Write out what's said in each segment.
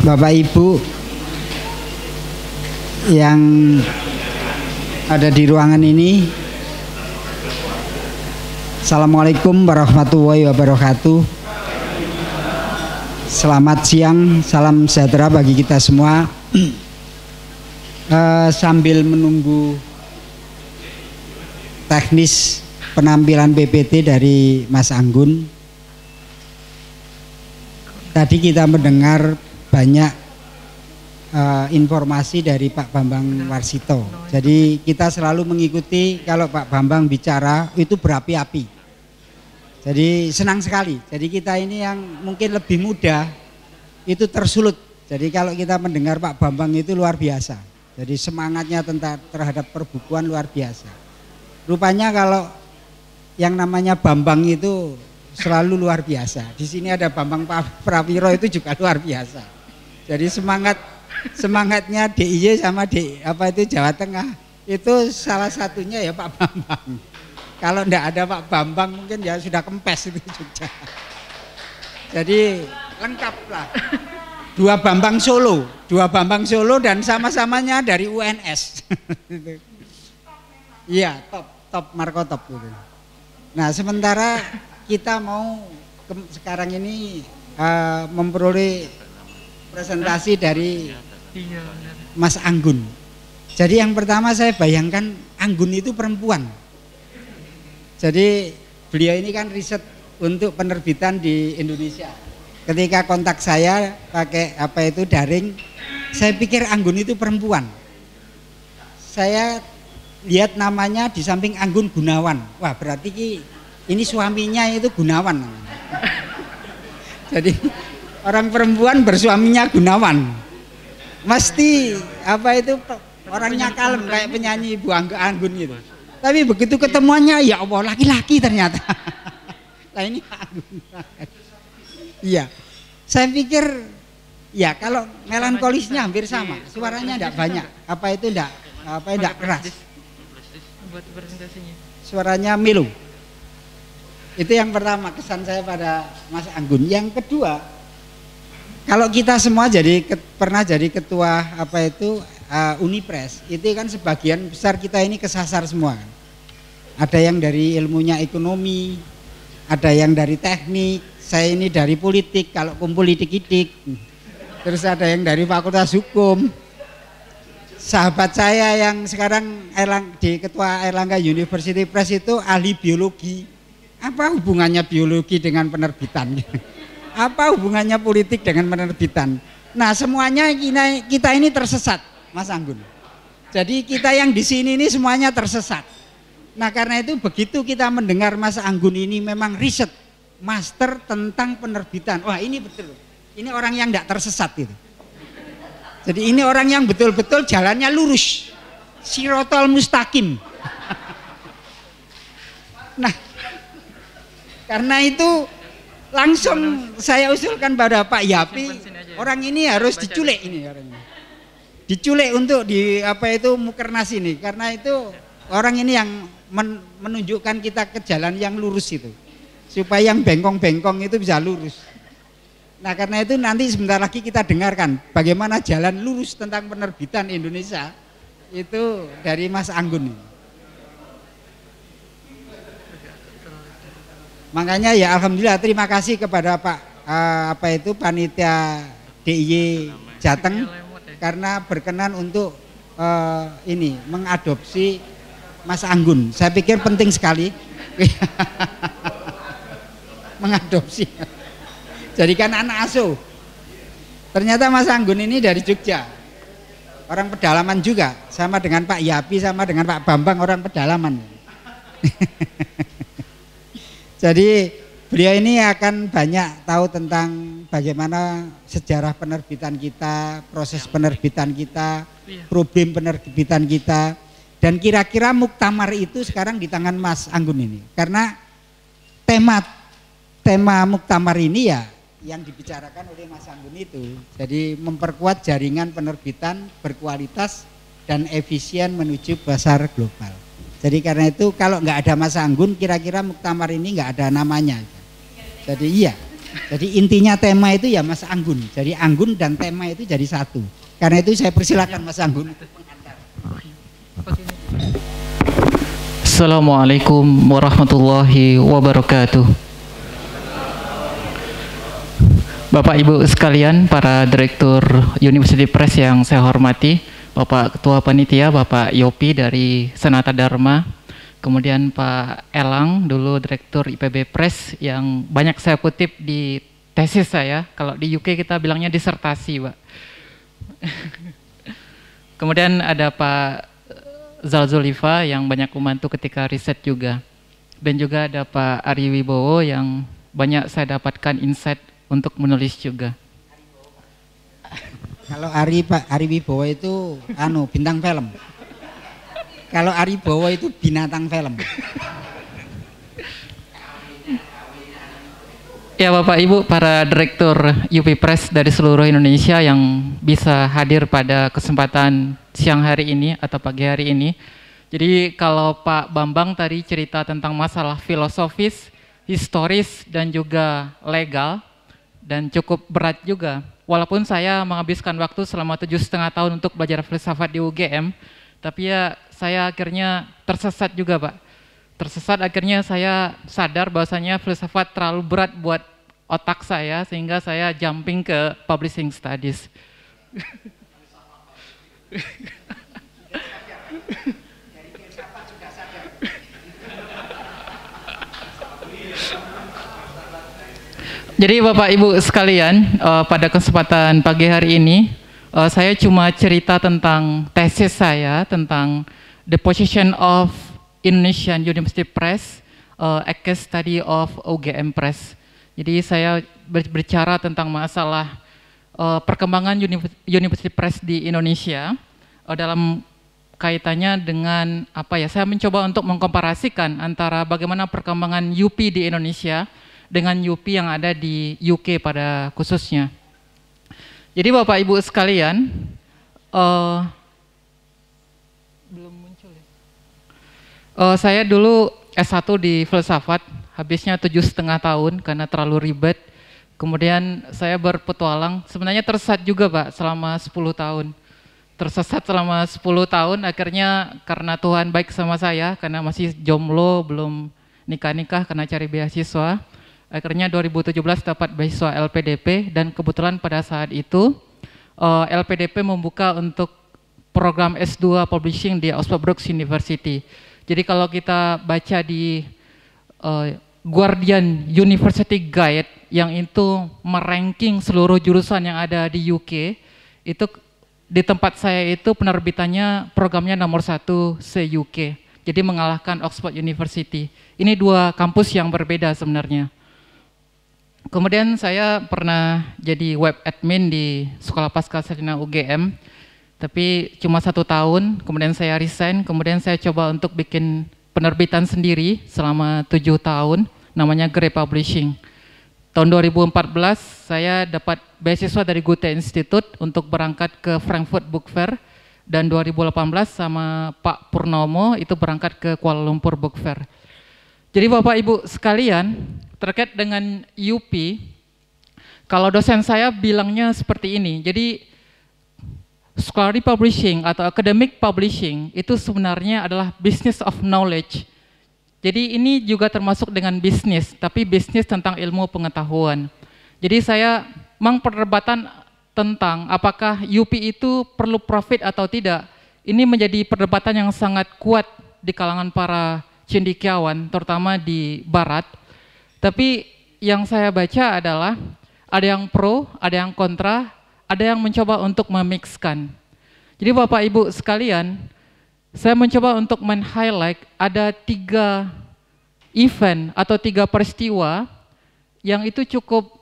Bapak Ibu yang ada di ruangan ini, Assalamualaikum warahmatullahi wabarakatuh. Selamat siang, salam sejahtera bagi kita semua. Sambil menunggu teknis penampilan PPT dari Mas Anggun, tadi kita mendengar banyak informasi dari Pak Bambang Warsito. Jadi kita selalu mengikuti kalau Pak Bambang bicara itu berapi-api. Jadi senang sekali. Jadi kita ini yang mungkin lebih muda itu tersulut. Jadi kalau kita mendengar Pak Bambang itu luar biasa. Jadi semangatnya terhadap perbukuan luar biasa. Rupanya kalau yang namanya Bambang itu selalu luar biasa. Di sini ada Bambang Prawiro itu juga luar biasa. Jadi semangatnya DIY sama Jawa Tengah itu salah satunya ya Pak Bambang. Kalau enggak ada Pak Bambang mungkin ya sudah kempes itu Jogja. Jadi lengkap lah. Dua Bambang Solo dan sama-samanya dari UNS. Iya, top Marco top gitu. Nah, sementara kita mau sekarang ini memperoleh presentasi dari Mas Anggun. Jadi yang pertama saya bayangkan Anggun itu perempuan. Jadi beliau ini kan riset untuk penerbitan di Indonesia. Ketika kontak saya pakai daring, saya pikir Anggun itu perempuan. Saya lihat namanya di samping Anggun Gunawan. Wah, berarti ini suaminya itu Gunawan. Jadi orang perempuan bersuaminya Gunawan. Mesti orangnya kalem kayak penyanyi Ibu Anggun gitu. Tapi begitu ketemuannya ya Allah laki-laki ternyata. Lah ini Anggun. Iya. Saya pikir ya kalau melankolisnya hampir sama. Suaranya enggak banyak. Enggak keras. Buat presentasinya. Suaranya melu. Itu yang pertama kesan saya pada Mas Anggun. Yang kedua, kalau kita semua pernah jadi ketua Unipres, itu kan sebagian besar kita ini kesasar semua. Ada yang dari ilmunya ekonomi, ada yang dari teknik, saya ini dari politik, kalau kumpul idik-idik. Terus ada yang dari Fakultas Hukum. Sahabat saya yang sekarang di Ketua Airlangga University Press itu ahli biologi. Apa hubungannya biologi dengan penerbitan? Apa hubungannya politik dengan penerbitan? Nah, semuanya kita ini tersesat, Mas Anggun. Jadi kita yang di sini ini semuanya tersesat. Nah, karena itu begitu kita mendengar Mas Anggun ini memang riset master tentang penerbitan. Wah, ini betul. Ini orang yang tidak tersesat itu. Jadi ini orang yang betul-betul jalannya lurus. Sirotol mustaqim. Nah, karena itu langsung saya usulkan pada Pak Yapi, orang ini harus diculik ini orangnya. Diculik untuk Mukernas ini, karena itu orang ini yang menunjukkan kita ke jalan yang lurus itu. Supaya yang bengkong-bengkong itu bisa lurus. Nah, karena itu nanti sebentar lagi kita dengarkan bagaimana jalan lurus tentang penerbitan Indonesia itu dari Mas Anggun. Makanya ya alhamdulillah terima kasih kepada panitia DIY Jateng karena berkenan untuk mengadopsi Mas Anggun. Saya pikir penting sekali mengadopsi. Jadikan anak asuh. Ternyata Mas Anggun ini dari Jogja. Orang pedalaman juga, sama dengan Pak Yapi, sama dengan Pak Bambang orang pedalaman. Jadi beliau ini akan banyak tahu tentang bagaimana sejarah penerbitan kita, proses penerbitan kita, problem penerbitan kita, dan kira-kira muktamar itu sekarang di tangan Mas Anggun ini. Karena tema muktamar ini ya yang dibicarakan oleh Mas Anggun itu. Jadi memperkuat jaringan penerbitan berkualitas dan efisien menuju pasar global. Jadi karena itu kalau nggak ada Mas Anggun kira-kira muktamar ini nggak ada namanya. Jadi iya. Jadi intinya tema itu ya Mas Anggun. Jadi Anggun dan tema itu jadi satu. Karena itu saya persilakan Mas Anggun. Assalamualaikum warahmatullahi wabarakatuh. Bapak Ibu sekalian, para Direktur University Press yang saya hormati, Bapak Ketua Panitia, Bapak Yopi dari Sanata Dharma, kemudian Pak Elang, dulu Direktur IPB Press yang banyak saya kutip di tesis saya, kalau di UK kita bilangnya disertasi, Pak. Kemudian ada Pak Zalzulifa yang banyak membantu ketika riset juga. Dan juga ada Pak Ari Wibowo yang banyak saya dapatkan insight untuk menulis juga. Kalau Pak Ari Wibowo itu bintang film. Kalau Ari Bowo itu binatang film. Ya Bapak Ibu, para Direktur UP Press dari seluruh Indonesia yang bisa hadir pada kesempatan siang hari ini atau pagi hari ini. Jadi kalau Pak Bambang tadi cerita tentang masalah filosofis, historis dan juga legal dan cukup berat juga. Walaupun saya menghabiskan waktu selama 7,5 tahun untuk belajar filsafat di UGM, tapi ya saya akhirnya tersesat juga Pak. Tersesat akhirnya saya sadar bahwasanya filsafat terlalu berat buat otak saya sehingga saya jumping ke publishing studies. Jadi Bapak Ibu sekalian, pada kesempatan pagi hari ini saya cuma cerita tentang tesis saya tentang the position of Indonesian University Press, a case study of UGM Press. Jadi saya berbicara tentang masalah perkembangan University Press di Indonesia dalam kaitannya dengan saya mencoba untuk mengkomparasikan antara bagaimana perkembangan UP di Indonesia dengan UP yang ada di UK pada khususnya. Jadi Bapak Ibu sekalian, belum muncul ya. Saya dulu S1 di filsafat, habisnya 7,5 tahun karena terlalu ribet. Kemudian saya berpetualang, sebenarnya tersesat juga Pak selama 10 tahun. Tersesat selama 10 tahun, akhirnya karena Tuhan baik sama saya, karena masih jomblo, belum nikah-nikah karena cari beasiswa. Akhirnya 2017 dapat beasiswa LPDP dan kebetulan pada saat itu LPDP membuka untuk program S2 Publishing di Oxford Brookes University. Jadi kalau kita baca di Guardian University Guide yang itu meranking seluruh jurusan yang ada di UK, itu di tempat saya itu penerbitannya programnya nomor 1 se-UK. Jadi mengalahkan Oxford University. Ini dua kampus yang berbeda sebenarnya. Kemudian saya pernah jadi web admin di Sekolah Pascasarjana UGM, tapi cuma 1 tahun, kemudian saya resign, kemudian saya coba untuk bikin penerbitan sendiri selama 7 tahun, namanya Grey Publishing. Tahun 2014 saya dapat beasiswa dari Goethe Institute untuk berangkat ke Frankfurt Book Fair, dan 2018 sama Pak Purnomo itu berangkat ke Kuala Lumpur Book Fair. Jadi Bapak Ibu sekalian, terkait dengan UP, kalau dosen saya bilangnya seperti ini, jadi scholarly publishing atau academic publishing itu sebenarnya adalah business of knowledge. Jadi ini juga termasuk dengan bisnis, tapi bisnis tentang ilmu pengetahuan. Jadi saya memang perdebatan tentang apakah UP itu perlu profit atau tidak, ini menjadi perdebatan yang sangat kuat di kalangan para cendekiawan, terutama di Barat. Tapi yang saya baca adalah ada yang pro, ada yang kontra, ada yang mencoba untuk memixkan. Jadi Bapak Ibu sekalian, saya mencoba untuk men-highlight ada 3 event atau 3 peristiwa yang itu cukup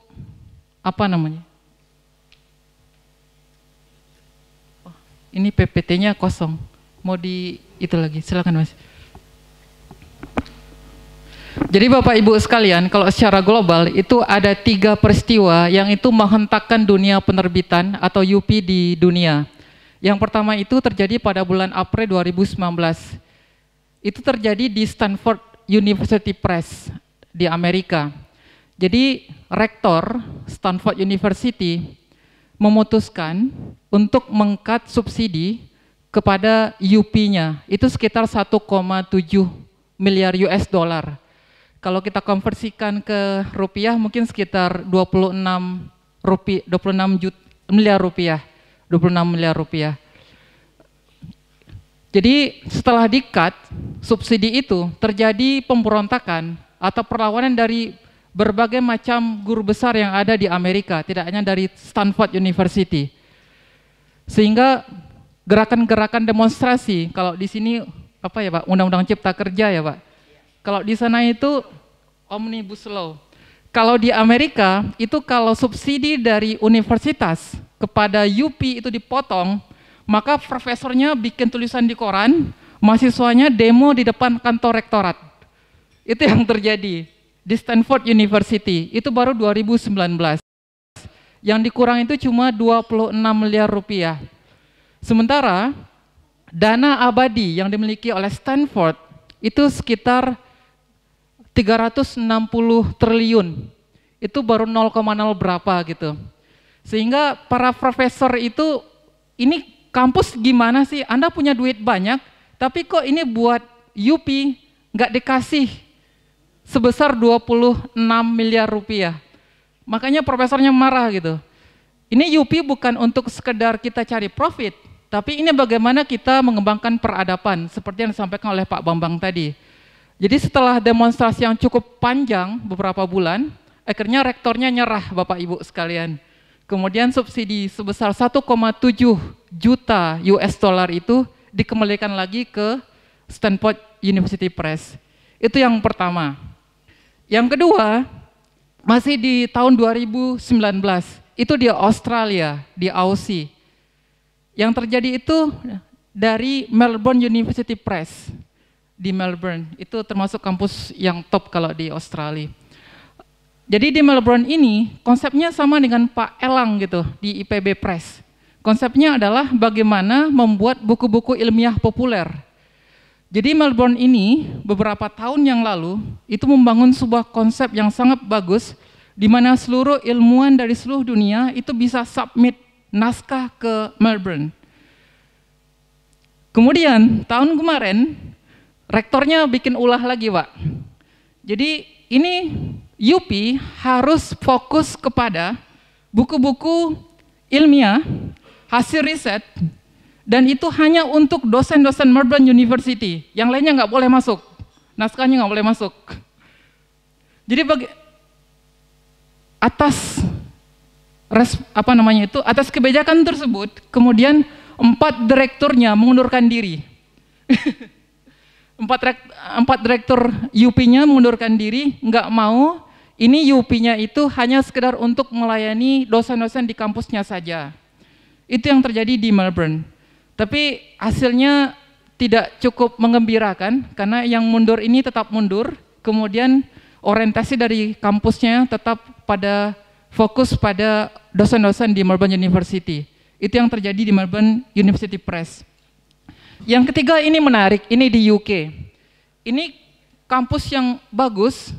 ini PPT-nya kosong. Mau di itu lagi, silakan Mas. Jadi Bapak Ibu sekalian, kalau secara global itu ada 3 peristiwa yang itu menghentakkan dunia penerbitan atau UP di dunia. Yang pertama itu terjadi pada bulan April 2019. Itu terjadi di Stanford University Press di Amerika. Jadi rektor Stanford University memutuskan untuk meng-cut subsidi kepada UP-nya, itu sekitar 1,7 miliar US dollar. Kalau kita konversikan ke rupiah mungkin sekitar 26 miliar rupiah. 26 miliar rupiah. Jadi setelah di-cut subsidi itu, terjadi pemberontakan atau perlawanan dari berbagai macam guru besar yang ada di Amerika, tidak hanya dari Stanford University. Sehingga gerakan-gerakan demonstrasi, kalau di sini apa ya Pak, Undang-Undang Cipta Kerja ya Pak. Kalau di sana itu Omnibus Law. Kalau di Amerika itu kalau subsidi dari universitas kepada UP itu dipotong, maka profesornya bikin tulisan di koran, mahasiswanya demo di depan kantor rektorat. Itu yang terjadi di Stanford University, itu baru 2019. Yang dikurang itu cuma 26 miliar rupiah. Sementara dana abadi yang dimiliki oleh Stanford itu sekitar 360 triliun. Itu baru 0,0 berapa gitu. Sehingga para profesor itu, ini kampus gimana sih? Anda punya duit banyak, tapi kok ini buat UP nggak dikasih sebesar 26 miliar rupiah. Makanya profesornya marah gitu. Ini UP bukan untuk sekedar kita cari profit, tapi ini bagaimana kita mengembangkan peradaban, seperti yang disampaikan oleh Pak Bambang tadi. Jadi setelah demonstrasi yang cukup panjang, beberapa bulan, akhirnya rektornya nyerah Bapak Ibu sekalian. Kemudian subsidi sebesar 1,7 juta US dollar itu dikembalikan lagi ke Stanford University Press. Itu yang pertama. Yang kedua, masih di tahun 2019, itu di Australia, di Aussie. Yang terjadi itu dari Melbourne University Press di Melbourne, itu termasuk kampus yang top kalau di Australia. Jadi di Melbourne ini konsepnya sama dengan Pak Elang gitu di IPB Press. Konsepnya adalah bagaimana membuat buku-buku ilmiah populer. Jadi Melbourne ini beberapa tahun yang lalu itu membangun sebuah konsep yang sangat bagus di mana seluruh ilmuwan dari seluruh dunia itu bisa submit naskah ke Melbourne. Kemudian tahun kemarin rektornya bikin ulah lagi Pak. Jadi ini UP harus fokus kepada buku-buku ilmiah, hasil riset, dan itu hanya untuk dosen-dosen Melbourne University. Yang lainnya nggak boleh masuk, naskahnya nggak boleh masuk. Jadi atas kebijakan tersebut, kemudian 4 direkturnya mengundurkan diri. 4 direktur UP-nya mengundurkan diri, nggak mau ini UP-nya itu hanya sekedar untuk melayani dosen-dosen di kampusnya saja. Itu yang terjadi di Melbourne. Tapi hasilnya tidak cukup mengembirakan karena yang mundur ini tetap mundur, kemudian orientasi dari kampusnya tetap pada fokus pada dosen-dosen di Melbourne University. Itu yang terjadi di Melbourne University Press. Yang ketiga ini menarik, ini di UK. Ini kampus yang bagus,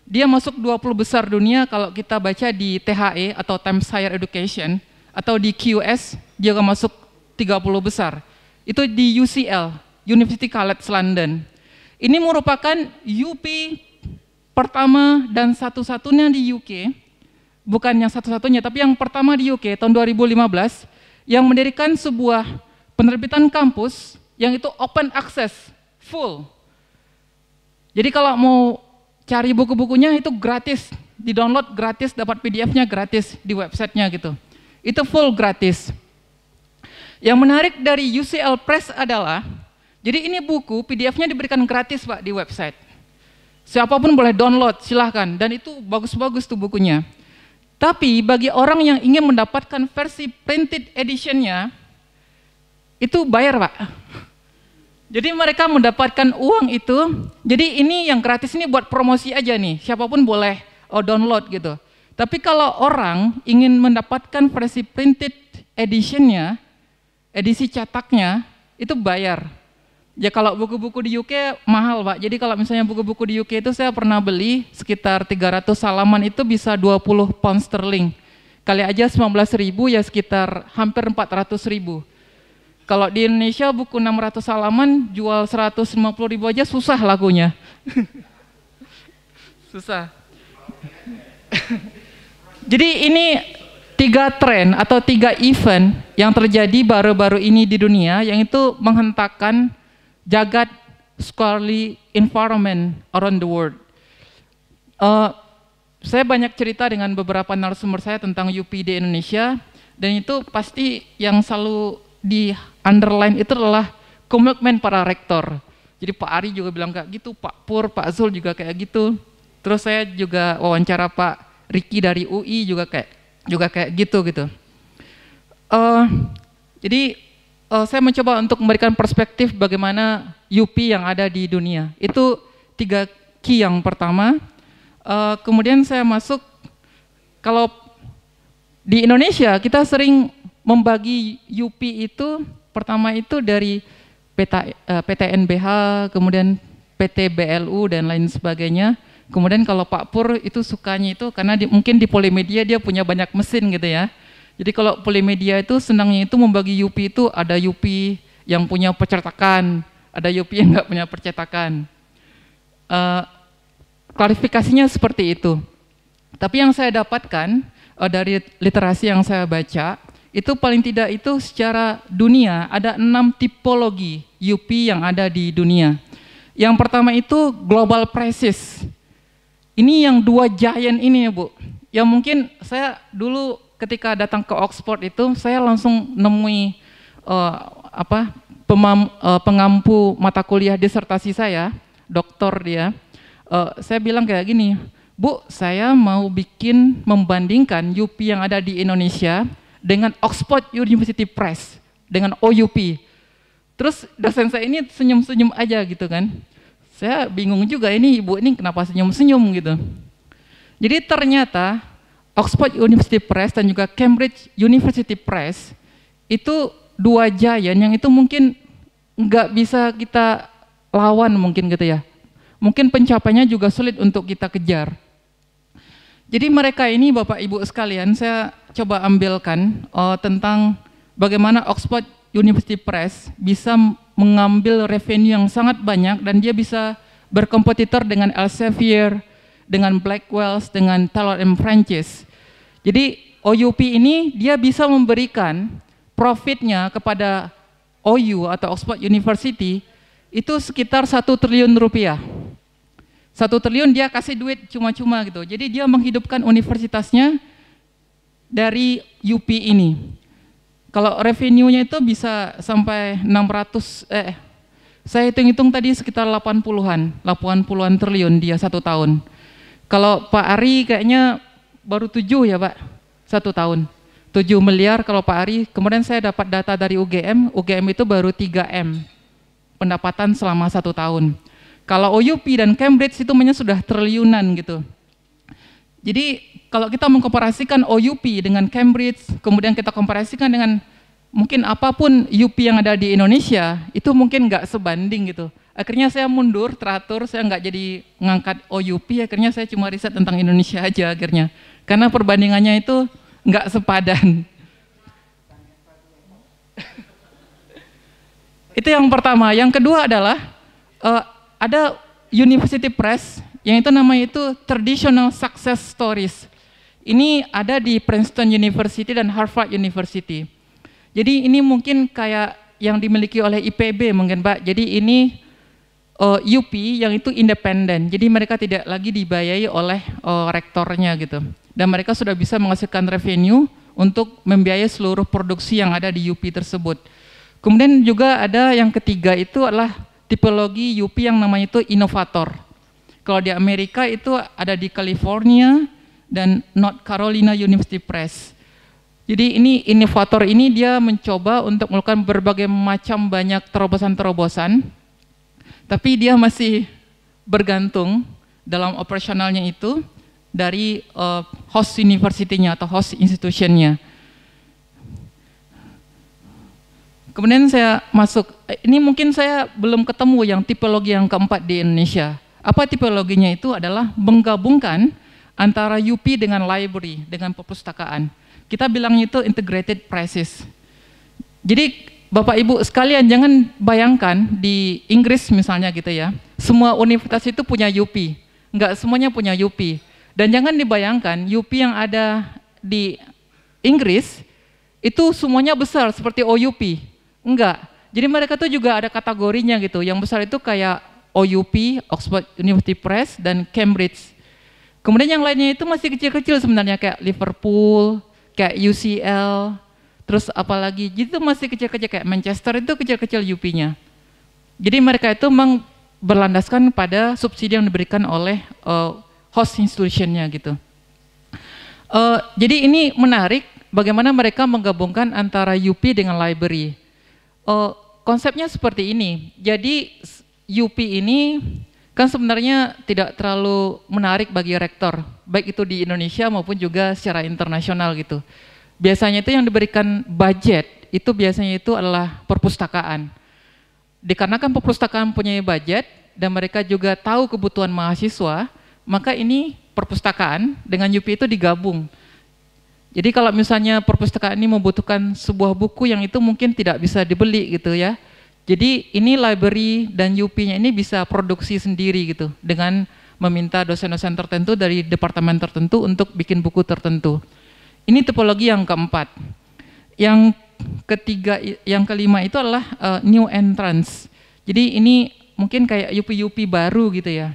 dia masuk 20 besar dunia kalau kita baca di THE atau Times Higher Education, atau di QS dia juga masuk 30 besar. Itu di UCL, University College London. Ini merupakan UP pertama dan satu-satunya di UK, bukan yang satu-satunya, tapi yang pertama di UK tahun 2015, yang mendirikan sebuah penerbitan kampus yang itu open access, full. Jadi kalau mau cari buku-bukunya itu gratis, di-download gratis, dapat PDF-nya gratis di websitenya gitu. Itu full gratis. Yang menarik dari UCL Press adalah, jadi ini buku PDF-nya diberikan gratis Pak di website. Siapapun boleh download, silahkan. Dan itu bagus-bagus tuh bukunya. Tapi bagi orang yang ingin mendapatkan versi printed edition-nya, itu bayar Pak. Jadi mereka mendapatkan uang itu, jadi ini yang gratis ini buat promosi aja nih, siapapun boleh download gitu. Tapi kalau orang ingin mendapatkan versi printed edition-nya, edisi cetaknya, itu bayar. Ya kalau buku-buku di UK mahal Pak. Jadi kalau misalnya buku-buku di UK itu saya pernah beli sekitar 300 halaman itu bisa 20 pound sterling. Kali aja 19.000 ya sekitar hampir 400.000. Kalau di Indonesia buku 600 halaman jual 150.000 aja susah lakunya. Susah. Jadi ini 3 tren atau 3 event yang terjadi baru-baru ini di dunia yang itu menghentakkan jagat scholarly environment around the world. Saya banyak cerita dengan beberapa narasumber saya tentang UP di Indonesia, dan itu pasti yang selalu di underline itu adalah komitmen para rektor. Jadi Pak Ari juga bilang kayak gitu, Pak Pur, Pak Zul juga kayak gitu. Terus saya juga wawancara Pak Ricky dari UI juga kayak gitu. Jadi saya mencoba untuk memberikan perspektif bagaimana UP yang ada di dunia. Itu 3 key yang pertama. Kemudian saya masuk, kalau di Indonesia kita sering membagi UP itu, pertama itu dari PTNBH, kemudian PTBLU dan lain sebagainya. Kemudian kalau Pak Pur itu sukanya itu karena mungkin di Polimedia dia punya banyak mesin gitu ya. Jadi kalau Polimedia itu senangnya itu membagi UP itu ada UP yang punya percetakan, ada UP yang nggak punya percetakan. Klarifikasinya seperti itu. Tapi yang saya dapatkan dari literasi yang saya baca, itu paling tidak itu secara dunia ada 6 tipologi UP yang ada di dunia. Yang pertama itu global crisis. Ini yang 2 giant ini ya Bu. Yang mungkin saya dulu ketika datang ke Oxford itu saya langsung nemui pengampu mata kuliah disertasi saya, doktor dia. Saya bilang kayak gini, Bu, saya mau membandingkan UP yang ada di Indonesia dengan Oxford University Press, dengan OUP. Terus dosen saya ini senyum-senyum aja gitu kan. Saya bingung juga, ini ibu ini kenapa senyum-senyum gitu. Jadi ternyata Oxford University Press dan juga Cambridge University Press itu 2 giant yang itu mungkin nggak bisa kita lawan mungkin gitu ya. Mungkin pencapaiannya juga sulit untuk kita kejar. Jadi mereka ini Bapak Ibu sekalian, saya coba ambilkan tentang bagaimana Oxford University Press bisa mengambil revenue yang sangat banyak dan dia bisa berkompetitor dengan Elsevier, dengan Blackwell, dengan Taylor & Francis. Jadi OUP ini dia bisa memberikan profitnya kepada OU atau Oxford University itu sekitar 1 triliun rupiah. 1 triliun dia kasih duit cuma-cuma gitu. Jadi dia menghidupkan universitasnya dari UP ini. Kalau revenue-nya itu bisa sampai 600, saya hitung-hitung tadi sekitar 80-an triliun dia 1 tahun. Kalau Pak Ari kayaknya baru 7 ya Pak, 1 tahun. 7 miliar kalau Pak Ari. Kemudian saya dapat data dari UGM itu baru 3M pendapatan selama 1 tahun. Kalau OUP dan Cambridge itu sudah triliunan gitu. Jadi kalau kita mengkomparasikan OUP dengan Cambridge, kemudian kita komparasikan dengan mungkin apapun UP yang ada di Indonesia, itu mungkin nggak sebanding gitu. Akhirnya saya mundur, teratur, saya nggak jadi ngangkat OUP, akhirnya saya cuma riset tentang Indonesia aja akhirnya. Karena perbandingannya itu nggak sepadan. Itu yang pertama. Yang kedua adalah ada University Press yang itu namanya itu Traditional Success Stories. Ini ada di Princeton University dan Harvard University. Jadi ini mungkin kayak yang dimiliki oleh IPB mungkin Pak. Jadi ini UP yang itu independen. Jadi mereka tidak lagi dibayai oleh rektornya gitu. Dan mereka sudah bisa menghasilkan revenue untuk membiayai seluruh produksi yang ada di UP tersebut. Kemudian juga ada yang ketiga itu adalah tipologi UP yang namanya itu inovator. Kalau di Amerika itu ada di California dan North Carolina University Press. Jadi ini inovator ini dia mencoba untuk melakukan berbagai macam banyak terobosan-terobosan, tapi dia masih bergantung dalam operasionalnya itu dari host university-nya atau host institution-nya. Kemudian saya masuk, ini mungkin saya belum ketemu yang tipologi yang keempat di Indonesia. Apa tipologinya itu adalah menggabungkan antara UP dengan library, dengan perpustakaan. Kita bilangnya itu integrated praxis. Jadi Bapak Ibu sekalian jangan bayangkan di Inggris misalnya gitu ya, semua universitas itu punya UP, enggak semuanya punya UP. Dan jangan dibayangkan UP yang ada di Inggris itu semuanya besar seperti OUP. Enggak. Jadi mereka tuh juga ada kategorinya gitu. Yang besar itu kayak OUP, Oxford University Press, dan Cambridge. Kemudian yang lainnya itu masih kecil-kecil sebenarnya kayak Liverpool, kayak UCL, terus apalagi itu masih kecil-kecil kayak Manchester itu kecil-kecil UP-nya. Jadi mereka itu memang berlandaskan pada subsidi yang diberikan oleh host institution-nya gitu. Jadi ini menarik bagaimana mereka menggabungkan antara UP dengan library. Konsepnya seperti ini. Jadi UP ini kan sebenarnya tidak terlalu menarik bagi rektor, baik itu di Indonesia maupun juga secara internasional gitu. Biasanya itu yang diberikan budget itu biasanya itu adalah perpustakaan. Dikarenakan perpustakaan punya budget dan mereka juga tahu kebutuhan mahasiswa, maka ini perpustakaan dengan UP itu digabung. Jadi kalau misalnya perpustakaan ini membutuhkan sebuah buku yang itu mungkin tidak bisa dibeli gitu ya. Jadi ini library dan UP-nya ini bisa produksi sendiri gitu dengan meminta dosen-dosen tertentu dari departemen tertentu untuk bikin buku tertentu. Ini tipologi yang keempat. Yang ketiga, yang kelima itu adalah new entrance. Jadi ini mungkin kayak UP-UP baru gitu ya.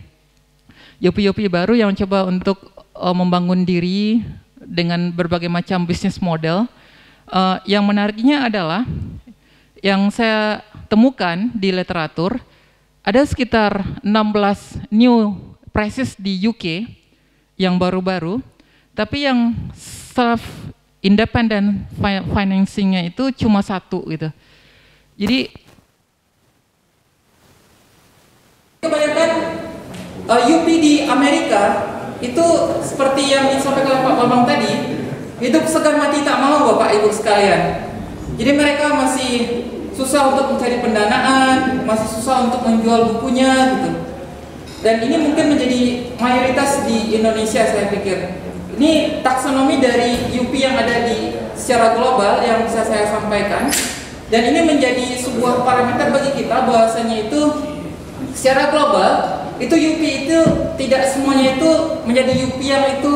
UP-UP baru yang coba untuk membangun diri dengan berbagai macam bisnis model. Yang menariknya adalah yang saya temukan di literatur ada sekitar 16 new praxis di UK yang baru-baru, tapi yang self independent financingnya itu cuma satu gitu. Jadi kebanyakan UP di Amerika itu seperti yang disampaikan Pak Bambang tadi, hidup segan mati tak mau Bapak Ibu sekalian. Jadi mereka masih susah untuk mencari pendanaan, masih susah untuk menjual bukunya gitu. Dan ini mungkin menjadi mayoritas di Indonesia saya pikir. Ini taksonomi dari UP yang ada di secara global yang bisa saya sampaikan. Dan ini menjadi sebuah parameter bagi kita bahwasanya itu secara global itu UP itu tidak semuanya itu menjadi UP yang itu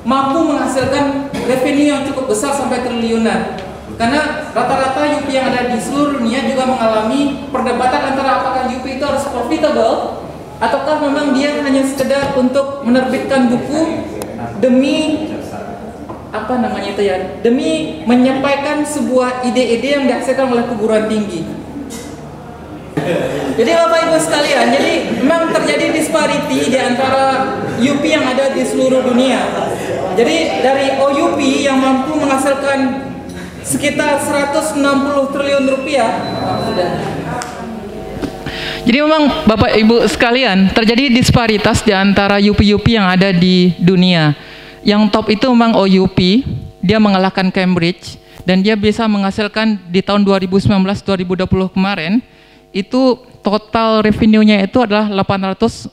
mampu menghasilkan revenue yang cukup besar sampai triliunan. Karena rata-rata UP yang ada di seluruh dunia juga mengalami perdebatan antara apakah UP itu harus profitable ataukah memang dia hanya sekedar untuk menerbitkan buku demi apa namanya itu ya, demi menyampaikan sebuah ide-ide yang dihasilkan oleh perguruan tinggi. Jadi Bapak Ibu sekalian, jadi memang terjadi disparity di antara UP yang ada di seluruh dunia. Jadi dari OUP yang mampu menghasilkan sekitar 160 triliun rupiah. Jadi memang Bapak Ibu sekalian, terjadi disparitas di antara UP-UP yang ada di dunia. Yang top itu memang OUP, dia mengalahkan Cambridge dan dia bisa menghasilkan di tahun 2019-2020 kemarin itu total revenue-nya itu adalah 844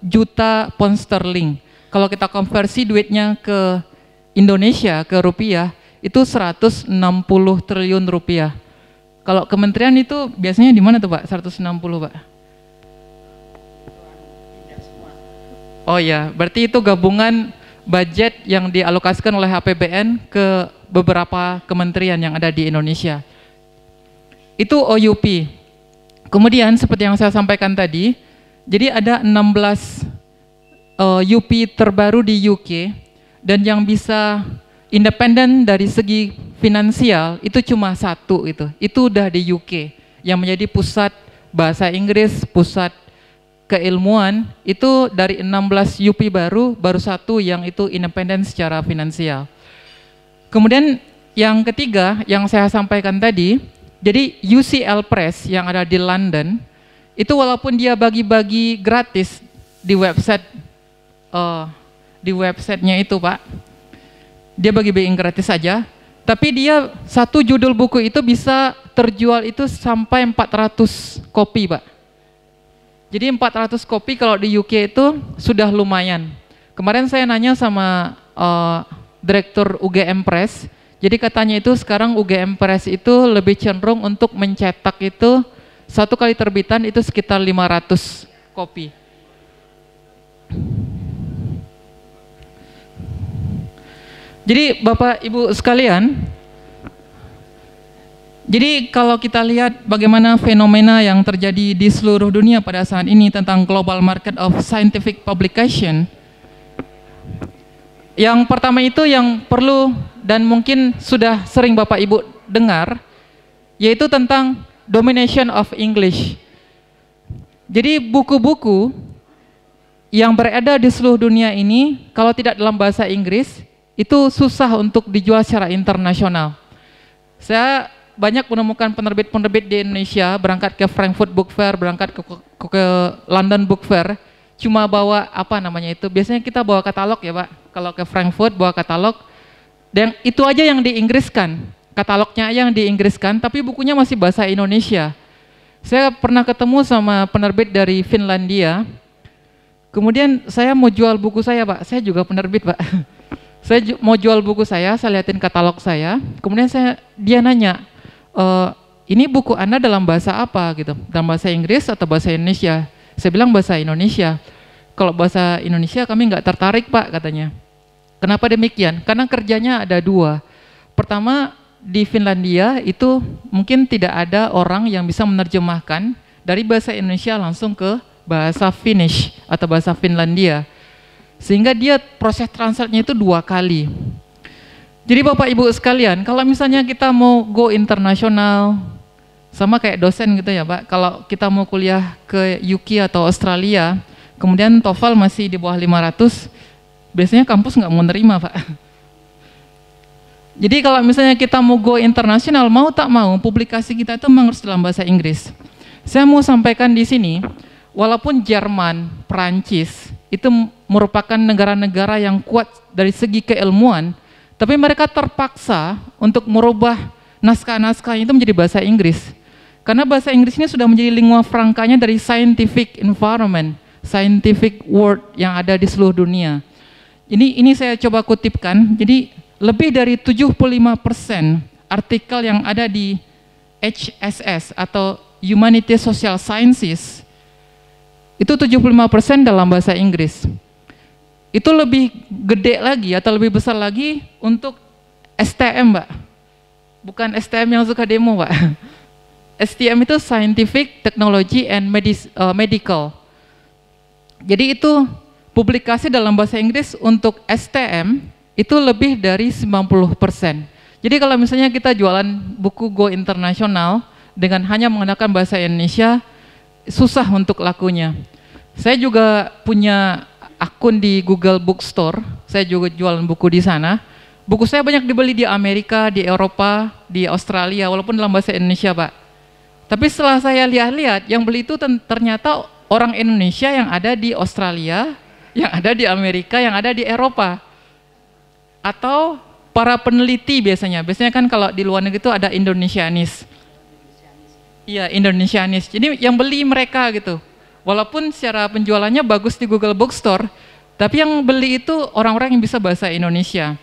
juta pound sterling. Kalau kita konversi duitnya ke Indonesia, ke rupiah, itu 160 triliun rupiah. Kalau kementerian itu biasanya di mana tuh Pak, 160 Pak? Oh ya, berarti itu gabungan budget yang dialokasikan oleh APBN ke beberapa kementerian yang ada di Indonesia. Itu OUP. Kemudian seperti yang saya sampaikan tadi, jadi ada 16 UP terbaru di UK dan yang bisa independen dari segi finansial itu cuma satu itu udah di UK yang menjadi pusat bahasa Inggris, pusat keilmuan. Itu dari 16 UP baru satu yang itu independen secara finansial. Kemudian yang ketiga yang saya sampaikan tadi, jadi UCL Press yang ada di London itu walaupun dia bagi-bagi gratis di websitenya itu Pak, dia bagi-bagi gratis saja, Tapi dia satu judul buku itu bisa terjual itu sampai 400 kopi, Pak. Jadi 400 kopi kalau di UK itu sudah lumayan. Kemarin saya nanya sama Direktur UGM Press, jadi katanya itu sekarang UGM Press itu lebih cenderung untuk mencetak itu satu kali terbitan itu sekitar 500 kopi. Jadi Bapak Ibu sekalian, jadi kalau kita lihat bagaimana fenomena yang terjadi di seluruh dunia pada saat ini tentang global market of scientific publication, yang pertama itu yang perlu dan mungkin sudah sering Bapak Ibu dengar, yaitu tentang domination of English. Jadi buku-buku yang beredar di seluruh dunia ini, kalau tidak dalam bahasa Inggris, itu susah untuk dijual secara internasional. Saya banyak menemukan penerbit-penerbit di Indonesia berangkat ke Frankfurt Book Fair, berangkat ke London Book Fair, cuma bawa apa namanya itu, biasanya kita bawa katalog ya Pak, kalau ke Frankfurt bawa katalog, dan itu aja yang diinggriskan, katalognya aja yang diinggriskan, tapi bukunya masih bahasa Indonesia. Saya pernah ketemu sama penerbit dari Finlandia, kemudian saya mau jual buku saya Pak, saya juga penerbit Pak. Saya mau jual buku saya liatin katalog saya, kemudian dia nanya, ini buku Anda dalam bahasa apa gitu, dalam bahasa Inggris atau bahasa Indonesia? Saya bilang bahasa Indonesia. Kalau bahasa Indonesia kami nggak tertarik Pak katanya. Kenapa demikian? Karena kerjanya ada dua. Pertama, di Finlandia itu mungkin tidak ada orang yang bisa menerjemahkan dari bahasa Indonesia langsung ke bahasa Finnish atau bahasa Finlandia. Sehingga dia proses translate-nya itu 2 kali. Jadi Bapak Ibu sekalian, kalau misalnya kita mau go internasional, sama kayak dosen gitu ya Pak, kalau kita mau kuliah ke UK atau Australia, kemudian TOEFL masih di bawah 500, biasanya kampus nggak mau nerima Pak. Jadi kalau misalnya kita mau go internasional, mau tak mau, publikasi kita itu memang harus dalam bahasa Inggris. Saya mau sampaikan di sini, walaupun Jerman, Perancis, itu merupakan negara-negara yang kuat dari segi keilmuan, tapi mereka terpaksa untuk merubah naskah-naskah itu menjadi bahasa Inggris. Karena bahasa Inggris ini sudah menjadi lingua francanya dari scientific environment, scientific world yang ada di seluruh dunia. Ini saya coba kutipkan, jadi lebih dari 75% artikel yang ada di HSS atau Humanities Social Sciences, itu 75% dalam bahasa Inggris. Itu lebih gede lagi atau lebih besar lagi untuk STM Mbak. Bukan STM yang suka demo Mbak. STM itu Scientific, Technology, and Medical. Jadi itu publikasi dalam bahasa Inggris untuk STM itu lebih dari 90%. Jadi kalau misalnya kita jualan buku Go Internasional dengan hanya menggunakan bahasa Indonesia, susah untuk lakunya. Saya juga punya akun di Google Bookstore, saya juga jualan buku di sana. Buku saya banyak dibeli di Amerika, di Eropa, di Australia, walaupun dalam bahasa Indonesia Pak. Tapi setelah saya lihat-lihat, yang beli itu ternyata orang Indonesia yang ada di Australia, yang ada di Amerika, yang ada di Eropa. Atau para peneliti biasanya kan kalau di luar negeri itu ada Indonesianis. Iya, Indonesianis. Jadi yang beli mereka gitu. Walaupun secara penjualannya bagus di Google Bookstore, tapi yang beli itu orang-orang yang bisa bahasa Indonesia.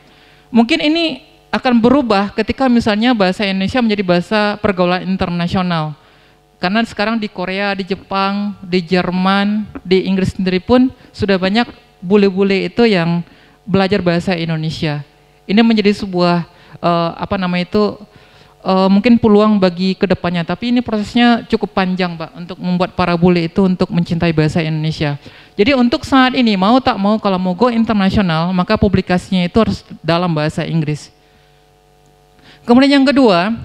Mungkin ini akan berubah ketika misalnya bahasa Indonesia menjadi bahasa pergaulan internasional. Karena sekarang di Korea, di Jepang, di Jerman, di Inggris sendiri pun sudah banyak bule-bule itu yang belajar bahasa Indonesia. Ini menjadi sebuah mungkin peluang bagi kedepannya, tapi ini prosesnya cukup panjang Pak untuk membuat para bule itu untuk mencintai bahasa Indonesia. Jadi untuk saat ini mau tak mau kalau mau go internasional maka publikasinya itu harus dalam bahasa Inggris. Kemudian yang kedua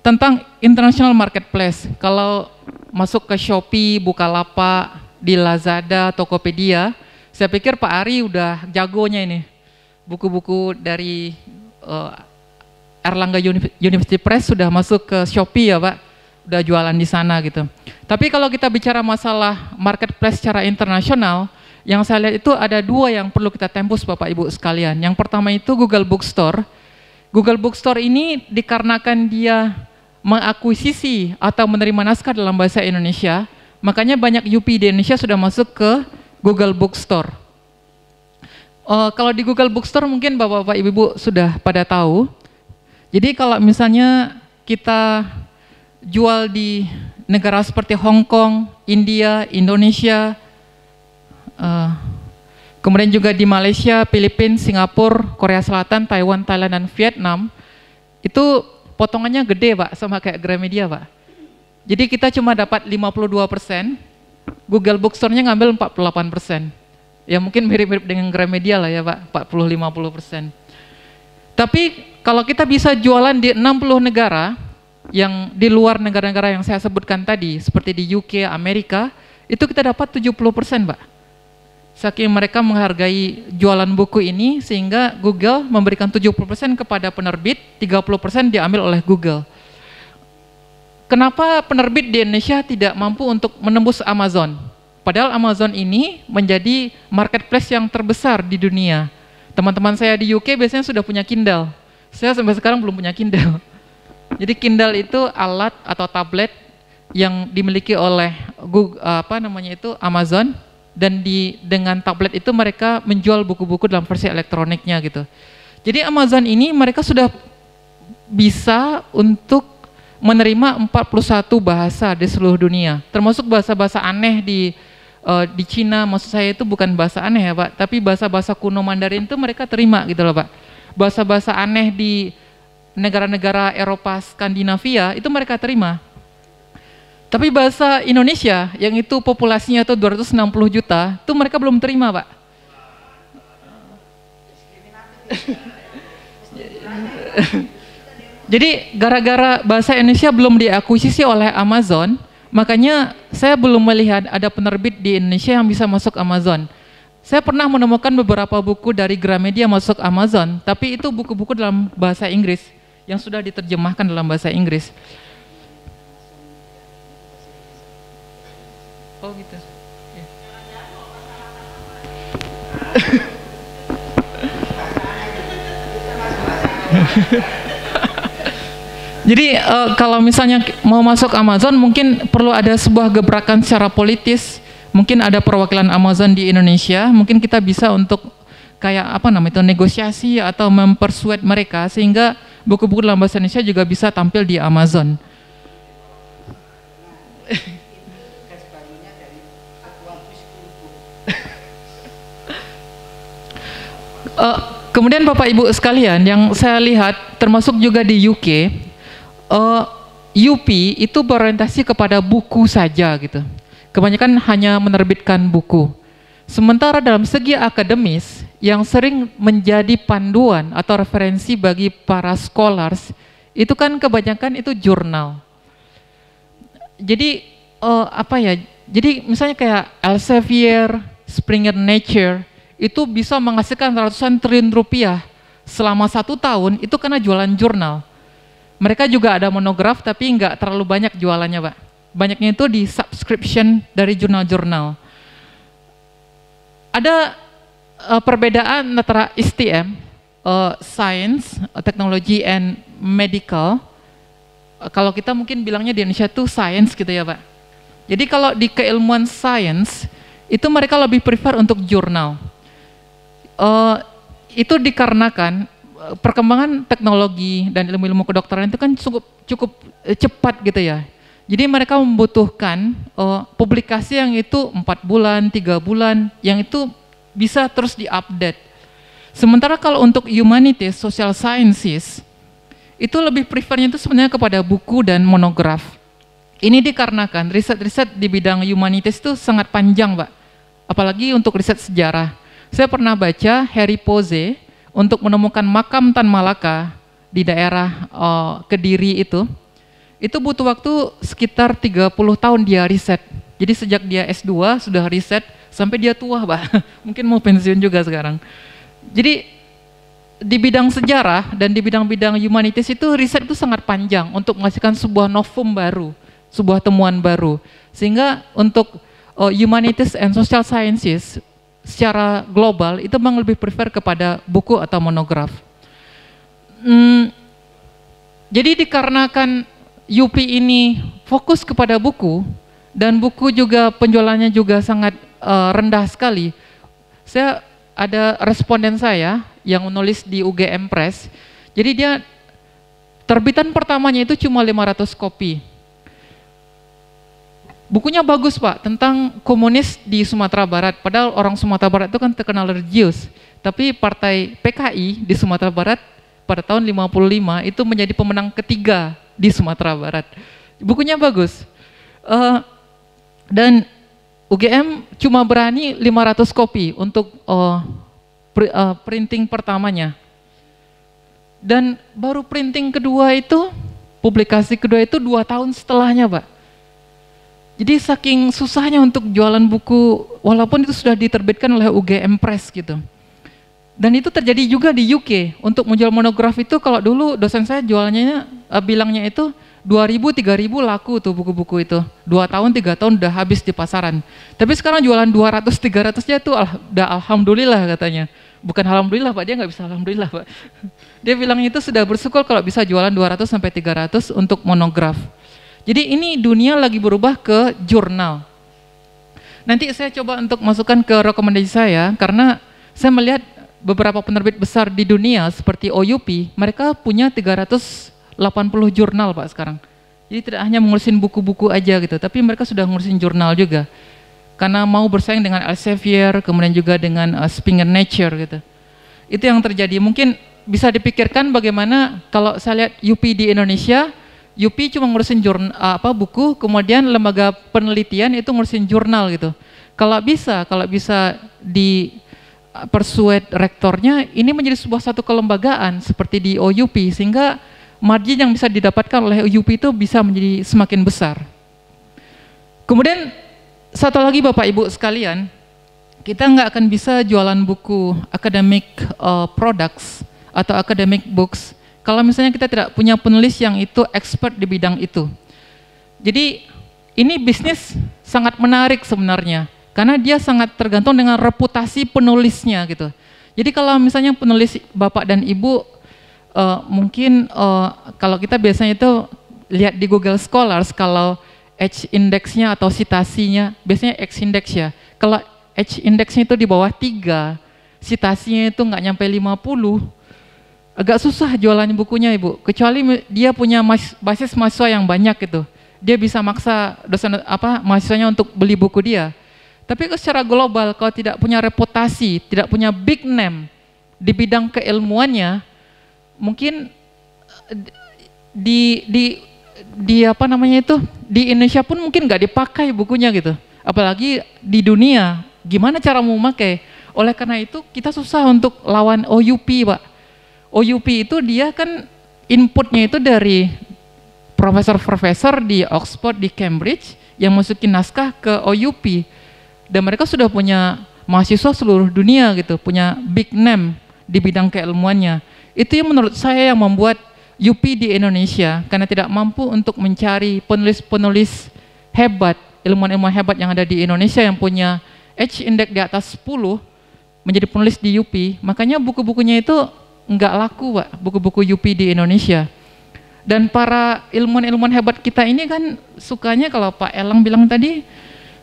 tentang international marketplace. Kalau masuk ke Shopee, Bukalapak, di Lazada, Tokopedia, saya pikir Pak Ari udah jagonya ini. Buku-buku dari Erlangga University Press sudah masuk ke Shopee ya Pak, udah jualan di sana gitu. Tapi kalau kita bicara masalah marketplace secara internasional, yang saya lihat itu ada 2 yang perlu kita tembus Bapak Ibu sekalian. Yang pertama itu Google Bookstore, Google Bookstore ini dikarenakan dia mengakuisisi atau menerima naskah dalam bahasa Indonesia, makanya banyak UP di Indonesia sudah masuk ke Google Bookstore. Kalau di Google Bookstore mungkin Bapak-Bapak Ibu-Ibu sudah pada tahu. Jadi kalau misalnya kita jual di negara seperti Hong Kong, India, Indonesia, kemudian juga di Malaysia, Filipina, Singapura, Korea Selatan, Taiwan, Thailand, dan Vietnam, itu potongannya gede Pak, sama kayak Gramedia Pak. Jadi kita cuma dapat 52%, Google Bookstore-nya ngambil 48%. Ya mungkin mirip-mirip dengan Gramedia lah ya Pak, 40-50%. Tapi kalau kita bisa jualan di 60 negara, yang di luar negara-negara yang saya sebutkan tadi, seperti di UK, Amerika, itu kita dapat 70% Pak. Saking mereka menghargai jualan buku ini, sehingga Google memberikan 70% kepada penerbit, 30% diambil oleh Google. Kenapa penerbit di Indonesia tidak mampu untuk menembus Amazon? Padahal Amazon ini menjadi marketplace yang terbesar di dunia. Teman-teman saya di UK biasanya sudah punya Kindle. Saya sampai sekarang belum punya Kindle. Jadi Kindle itu alat atau tablet yang dimiliki oleh Google, Amazon, dan dengan tablet itu mereka menjual buku-buku dalam versi elektroniknya gitu. Jadi Amazon ini mereka sudah bisa untuk menerima 41 bahasa di seluruh dunia, termasuk bahasa-bahasa aneh di Cina. Maksud saya itu bukan bahasa aneh ya Pak, tapi bahasa-bahasa kuno Mandarin itu mereka terima gitu loh Pak. Bahasa-bahasa aneh di negara-negara Eropa, Skandinavia itu mereka terima. Tapi bahasa Indonesia yang itu populasinya itu 260 juta, itu mereka belum terima Pak. Jadi gara-gara bahasa Indonesia belum diakuisisi oleh Amazon, makanya saya belum melihat ada penerbit di Indonesia yang bisa masuk Amazon. Saya pernah menemukan beberapa buku dari Gramedia masuk Amazon, tapi itu buku-buku dalam bahasa Inggris yang sudah diterjemahkan dalam bahasa Inggris. Oh gitu. Ya. Jadi kalau misalnya mau masuk Amazon mungkin perlu ada sebuah gebrakan secara politis. Mungkin ada perwakilan Amazon di Indonesia, mungkin kita bisa untuk kayak negosiasi atau mempersuade mereka sehingga buku-buku dalam bahasa Indonesia juga bisa tampil di Amazon. Kemudian Bapak Ibu sekalian, yang saya lihat termasuk juga di UK, UP itu berorientasi kepada buku saja gitu. Kebanyakan hanya menerbitkan buku. Sementara dalam segi akademis, yang sering menjadi panduan atau referensi bagi para scholars, itu kan kebanyakan itu jurnal. Jadi jadi misalnya kayak Elsevier, Springer Nature, itu bisa menghasilkan ratusan triliun rupiah selama 1 tahun, itu karena jualan jurnal. Mereka juga ada monograf tapi nggak terlalu banyak jualannya Pak. Banyaknya itu di subscription dari jurnal-jurnal. Ada perbedaan antara STM, Science, Technology and Medical. Kalau kita mungkin bilangnya di Indonesia tuh Science gitu ya Pak. Jadi kalau di keilmuan Science, itu mereka lebih prefer untuk jurnal. Itu dikarenakan perkembangan teknologi dan ilmu-ilmu kedokteran itu kan cukup cepat gitu ya. Jadi mereka membutuhkan publikasi yang itu 4 bulan, 3 bulan, yang itu bisa terus diupdate. Sementara kalau untuk humanities, social sciences, itu lebih prefernya itu sebenarnya kepada buku dan monograf. Ini dikarenakan riset-riset di bidang humanities itu sangat panjang Pak, apalagi untuk riset sejarah. Saya pernah baca Harry Poze untuk menemukan makam Tan Malaka di daerah Kediri itu butuh waktu sekitar 30 tahun dia riset. Jadi sejak dia S2 sudah riset sampai dia tua Pak, mungkin mau pensiun juga sekarang. Jadi di bidang sejarah dan di bidang-bidang humanities itu riset itu sangat panjang untuk menghasilkan sebuah novum baru, sebuah temuan baru. Sehingga untuk humanities and social sciences secara global itu memang lebih prefer kepada buku atau monograf. Hmm, jadi dikarenakan UPI ini fokus kepada buku, dan buku juga penjualannya juga sangat rendah sekali. Saya ada responden saya yang menulis di UGM Press, jadi dia terbitan pertamanya itu cuma 500 kopi. Bukunya bagus Pak, tentang komunis di Sumatera Barat, padahal orang Sumatera Barat itu kan terkenal religius, tapi partai PKI di Sumatera Barat pada tahun 55 itu menjadi pemenang ketiga di Sumatera Barat. Bukunya bagus. Dan UGM cuma berani 500 kopi untuk printing pertamanya. Dan baru printing kedua itu, publikasi kedua itu 2 tahun setelahnya Pak. Jadi saking susahnya untuk jualan buku, walaupun itu sudah diterbitkan oleh UGM Press gitu. Dan itu terjadi juga di UK. Untuk menjual monograf itu, kalau dulu dosen saya jualnya, bilangnya itu 2.000, 3.000 laku tuh buku-buku itu. 2 tahun, 3 tahun udah habis di pasaran. Tapi sekarang jualan 200, 300-nya tuh udah alhamdulillah katanya. Bukan alhamdulillah Pak, dia nggak bisa alhamdulillah Pak. Dia bilang itu sudah bersyukur kalau bisa jualan 200 sampai 300 untuk monograf. Jadi ini dunia lagi berubah ke jurnal. Nanti saya coba untuk masukkan ke rekomendasi saya, karena saya melihat beberapa penerbit besar di dunia seperti OUP, mereka punya 380 jurnal Pak sekarang. Jadi tidak hanya mengurusin buku-buku aja gitu, tapi mereka sudah ngurusin jurnal juga. Karena mau bersaing dengan Elsevier, kemudian juga dengan Springer Nature gitu. Itu yang terjadi. Mungkin bisa dipikirkan bagaimana kalau saya lihat UP di Indonesia, UP cuma ngurusin jurnal, buku, kemudian lembaga penelitian itu ngurusin jurnal gitu. Kalau bisa di persuade rektornya ini menjadi sebuah satu kelembagaan seperti di OUP, sehingga margin yang bisa didapatkan oleh OUP itu bisa menjadi semakin besar. Kemudian satu lagi Bapak Ibu sekalian, kita nggak akan bisa jualan buku academic products atau academic books kalau misalnya kita tidak punya penulis yang itu expert di bidang itu. Jadi ini bisnis sangat menarik sebenarnya, karena dia sangat tergantung dengan reputasi penulisnya gitu. Jadi kalau misalnya penulis Bapak dan Ibu, mungkin kalau kita biasanya itu lihat di Google Scholars, kalau H-indexnya atau citasinya, biasanya X-index ya. Kalau H-indexnya itu di bawah 3, citasinya itu nggak nyampe 50, agak susah jualan bukunya Ibu. Kecuali dia punya basis mahasiswa yang banyak gitu. Dia bisa maksa mahasiswanya untuk beli buku dia. Tapi secara global, kalau tidak punya reputasi, tidak punya big name di bidang keilmuannya, mungkin di Indonesia pun mungkin nggak dipakai bukunya gitu. Apalagi di dunia, gimana cara mau memakai? Oleh karena itu kita susah untuk lawan OUP Pak. OUP itu dia kan inputnya itu dari profesor-profesor di Oxford, di Cambridge yang masukin naskah ke OUP. Dan mereka sudah punya mahasiswa seluruh dunia gitu, punya big name di bidang keilmuannya. Itu yang menurut saya yang membuat UP di Indonesia, karena tidak mampu untuk mencari penulis-penulis hebat, ilmuwan-ilmuwan hebat yang ada di Indonesia yang punya H-index di atas 10 menjadi penulis di UP, makanya buku-bukunya itu nggak laku Pak, buku-buku UP di Indonesia. Dan para ilmuwan-ilmuwan hebat kita ini kan sukanya, kalau Pak Elang bilang tadi,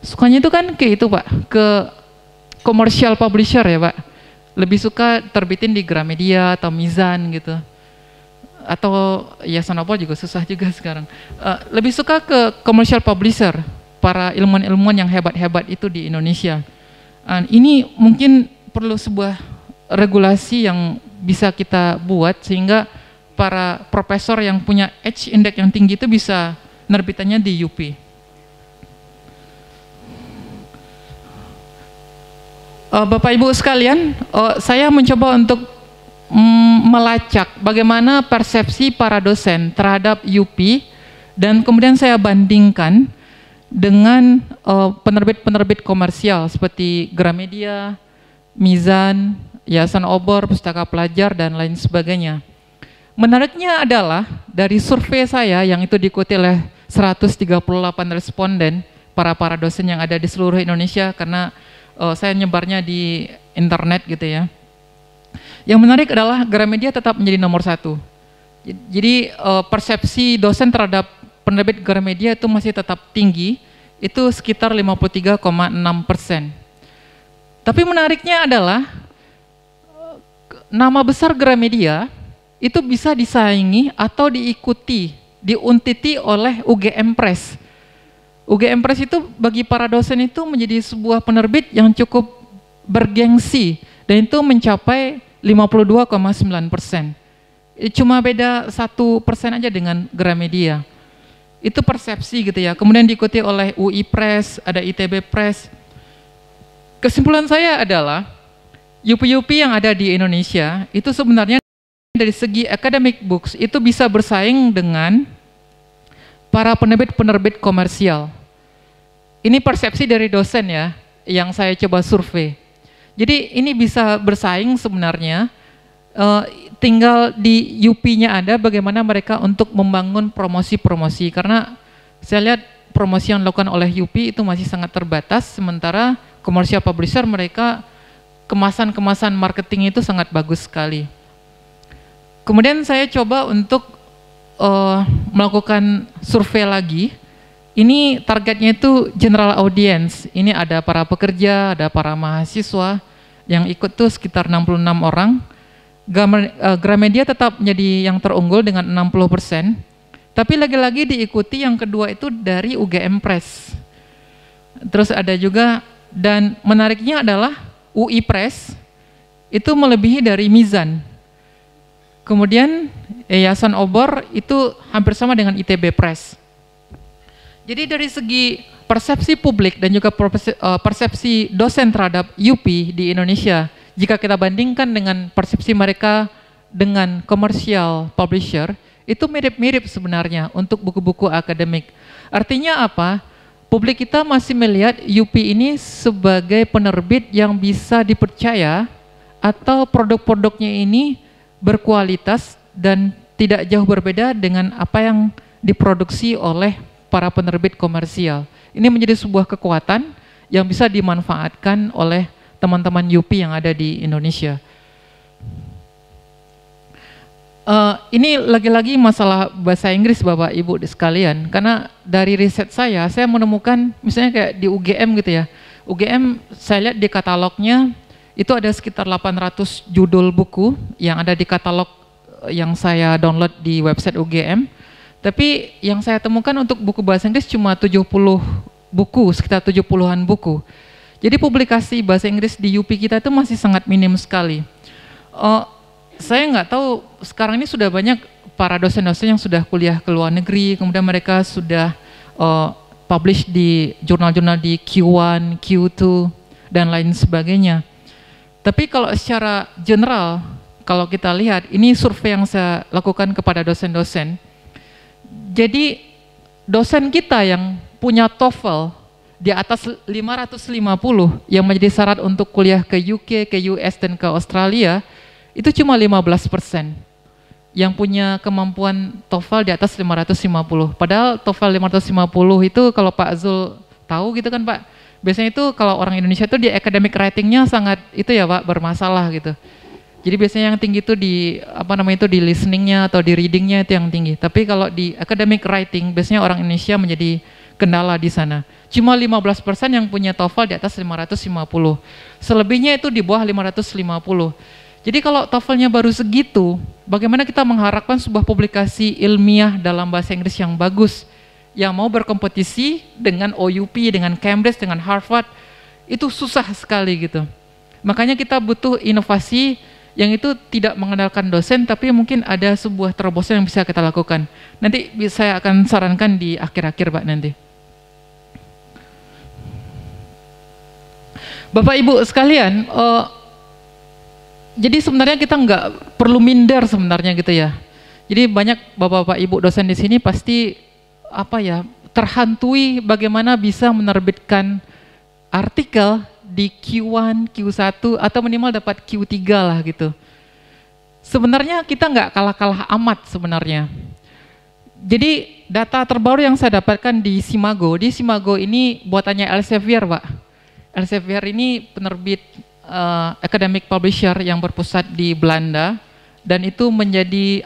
sukanya itu kan ke itu Pak, ke commercial publisher ya Pak. Lebih suka terbitin di Gramedia atau Mizan gitu. Atau ya Sonopol juga susah juga sekarang. Lebih suka ke commercial publisher, para ilmuwan-ilmuwan yang hebat-hebat itu di Indonesia. Ini mungkin perlu sebuah regulasi yang bisa kita buat sehingga para profesor yang punya H-index yang tinggi itu bisa nerbitannya di UP. Bapak Ibu sekalian, saya mencoba untuk melacak bagaimana persepsi para dosen terhadap UP, dan kemudian saya bandingkan dengan penerbit-penerbit komersial seperti Gramedia, Mizan, Yayasan Obor, Pustaka Pelajar, dan lain sebagainya. Menariknya adalah dari survei saya yang itu diikuti oleh 138 responden, para dosen yang ada di seluruh Indonesia, karena saya nyebarnya di internet gitu ya. Yang menarik adalah Gramedia tetap menjadi nomor 1. Jadi persepsi dosen terhadap penerbit Gramedia itu masih tetap tinggi, itu sekitar 53,6%. Tapi menariknya adalah nama besar Gramedia itu bisa disaingi atau diikuti, diuntiti oleh UGM Press. UGM Press itu bagi para dosen itu menjadi sebuah penerbit yang cukup bergengsi, dan itu mencapai 52,9%. Cuma beda 1% aja dengan Gramedia. Itu persepsi gitu ya. Kemudian diikuti oleh UI Press, ada ITB Press. Kesimpulan saya adalah UP-UP yang ada di Indonesia itu sebenarnya dari segi academic books itu bisa bersaing dengan para penerbit-penerbit komersial. Ini persepsi dari dosen ya, yang saya coba survei. Jadi ini bisa bersaing sebenarnya, tinggal di UP-nya ada bagaimana mereka untuk membangun promosi-promosi. Karena saya lihat promosi yang dilakukan oleh UP itu masih sangat terbatas, sementara commercial publisher mereka kemasan-kemasan marketing itu sangat bagus sekali. Kemudian saya coba untuk melakukan survei lagi. Ini targetnya itu general audience. Ini ada para pekerja, ada para mahasiswa yang ikut tuh sekitar 66 orang. Gramedia tetap menjadi yang terunggul dengan 60%. Tapi lagi-lagi diikuti yang kedua itu dari UGM Press. Terus ada juga, dan menariknya adalah UI Press itu melebihi dari Mizan. Kemudian Yayasan Obor itu hampir sama dengan ITB Press. Jadi dari segi persepsi publik dan juga persepsi dosen terhadap UP di Indonesia, jika kita bandingkan dengan persepsi mereka dengan komersial publisher, itu mirip-mirip sebenarnya untuk buku-buku akademik. Artinya apa? Publik kita masih melihat UP ini sebagai penerbit yang bisa dipercaya atau produk-produknya ini berkualitas dan tidak jauh berbeda dengan apa yang diproduksi oleh para penerbit komersial. Ini menjadi sebuah kekuatan yang bisa dimanfaatkan oleh teman-teman UP yang ada di Indonesia. Ini lagi-lagi masalah bahasa Inggris Bapak Ibu sekalian, karena dari riset saya menemukan misalnya kayak di UGM gitu ya. UGM saya lihat di katalognya itu ada sekitar 800 judul buku yang ada di katalog yang saya download di website UGM. Tapi yang saya temukan untuk buku bahasa Inggris cuma 70 buku, sekitar 70-an buku. Jadi publikasi bahasa Inggris di UP kita itu masih sangat minim sekali. Saya nggak tahu, sekarang ini sudah banyak para dosen-dosen yang sudah kuliah ke luar negeri, kemudian mereka sudah publish di jurnal-jurnal di Q1, Q2, dan lain sebagainya. Tapi kalau secara general, kalau kita lihat, ini survei yang saya lakukan kepada dosen-dosen. Jadi dosen kita yang punya TOEFL di atas 550 yang menjadi syarat untuk kuliah ke UK, ke US, dan ke Australia, itu cuma 15% yang punya kemampuan TOEFL di atas 550. Padahal TOEFL 550 itu kalau Pak Zul tahu gitu kan Pak, biasanya itu kalau orang Indonesia itu di academic writing-nya sangat itu ya Pak, bermasalah gitu. Jadi biasanya yang tinggi itu di di listening-nya atau di reading-nya itu yang tinggi. Tapi kalau di academic writing biasanya orang Indonesia menjadi kendala di sana. Cuma 15% yang punya TOEFL di atas 550. Selebihnya itu di bawah 550. Jadi kalau TOEFL-nya baru segitu, bagaimana kita mengharapkan sebuah publikasi ilmiah dalam bahasa Inggris yang bagus, yang mau berkompetisi dengan OUP, dengan Cambridge, dengan Harvard, itu susah sekali gitu. Makanya kita butuh inovasi yang itu tidak mengandalkan dosen, tapi mungkin ada sebuah terobosan yang bisa kita lakukan. Nanti saya akan sarankan di akhir-akhir Pak nanti. Bapak Ibu sekalian, jadi sebenarnya kita nggak perlu minder sebenarnya gitu ya. Jadi banyak Bapak-Bapak Ibu dosen di sini pasti terhantui bagaimana bisa menerbitkan artikel di Q1, Q1 atau minimal dapat Q3 lah gitu. Sebenarnya kita nggak kalah-kalah amat sebenarnya. Jadi data terbaru yang saya dapatkan di Simago ini buatannya Elsevier Pak. Elsevier ini penerbit academic publisher yang berpusat di Belanda, dan itu menjadi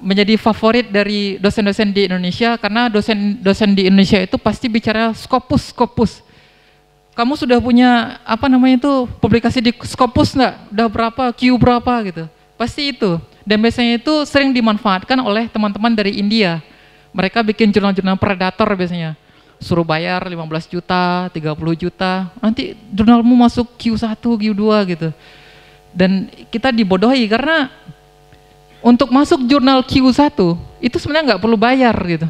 menjadi favorit dari dosen-dosen di Indonesia karena dosen-dosen di Indonesia itu pasti bicara Scopus. Kamu sudah punya apa namanya itu publikasi di Scopus nggak? Udah berapa? Q berapa gitu? Pasti itu. Dan biasanya itu sering dimanfaatkan oleh teman-teman dari India. Mereka bikin jurnal-jurnal predator biasanya. Suruh bayar 15 juta, 30 juta. Nanti jurnalmu masuk Q1, Q2 gitu. Dan kita dibodohi karena untuk masuk jurnal Q1 itu sebenarnya nggak perlu bayar gitu.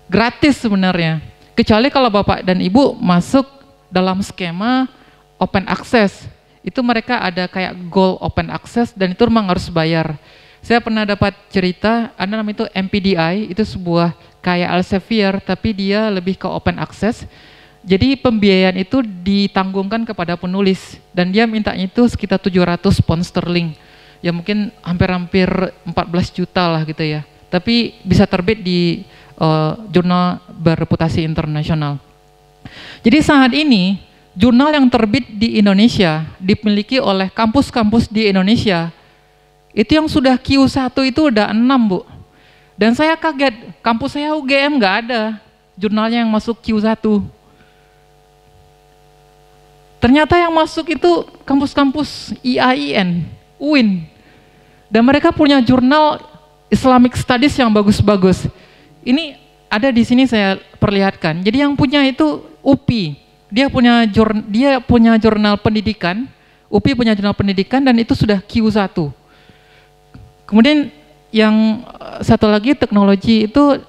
Gratis sebenarnya. Kecuali kalau Bapak dan Ibu masuk dalam skema open access. Itu mereka ada kayak goal open access dan itu memang harus bayar. Saya pernah dapat cerita, ada namanya itu MPDI, itu sebuah kayak Elsevier tapi dia lebih ke open access. Jadi pembiayaan itu ditanggungan kepada penulis dan dia minta itu sekitar 700 pound sterling. Ya mungkin hampir-hampir 14 juta lah gitu ya. Tapi bisa terbit di jurnal berreputasi internasional. Jadi saat ini jurnal yang terbit di Indonesia dimiliki oleh kampus-kampus di Indonesia. Itu yang sudah Q1 itu udah 6 Bu. Dan saya kaget, kampus saya UGM nggak ada jurnalnya yang masuk Q1. Ternyata yang masuk itu kampus-kampus IAIN, UIN. Dan mereka punya jurnal Islamic Studies yang bagus-bagus. Ini ada di sini saya perlihatkan. Jadi yang punya itu UPI. Dia punya jurnal pendidikan, UPI punya jurnal pendidikan dan itu sudah Q1. Kemudian yang satu lagi teknologi itu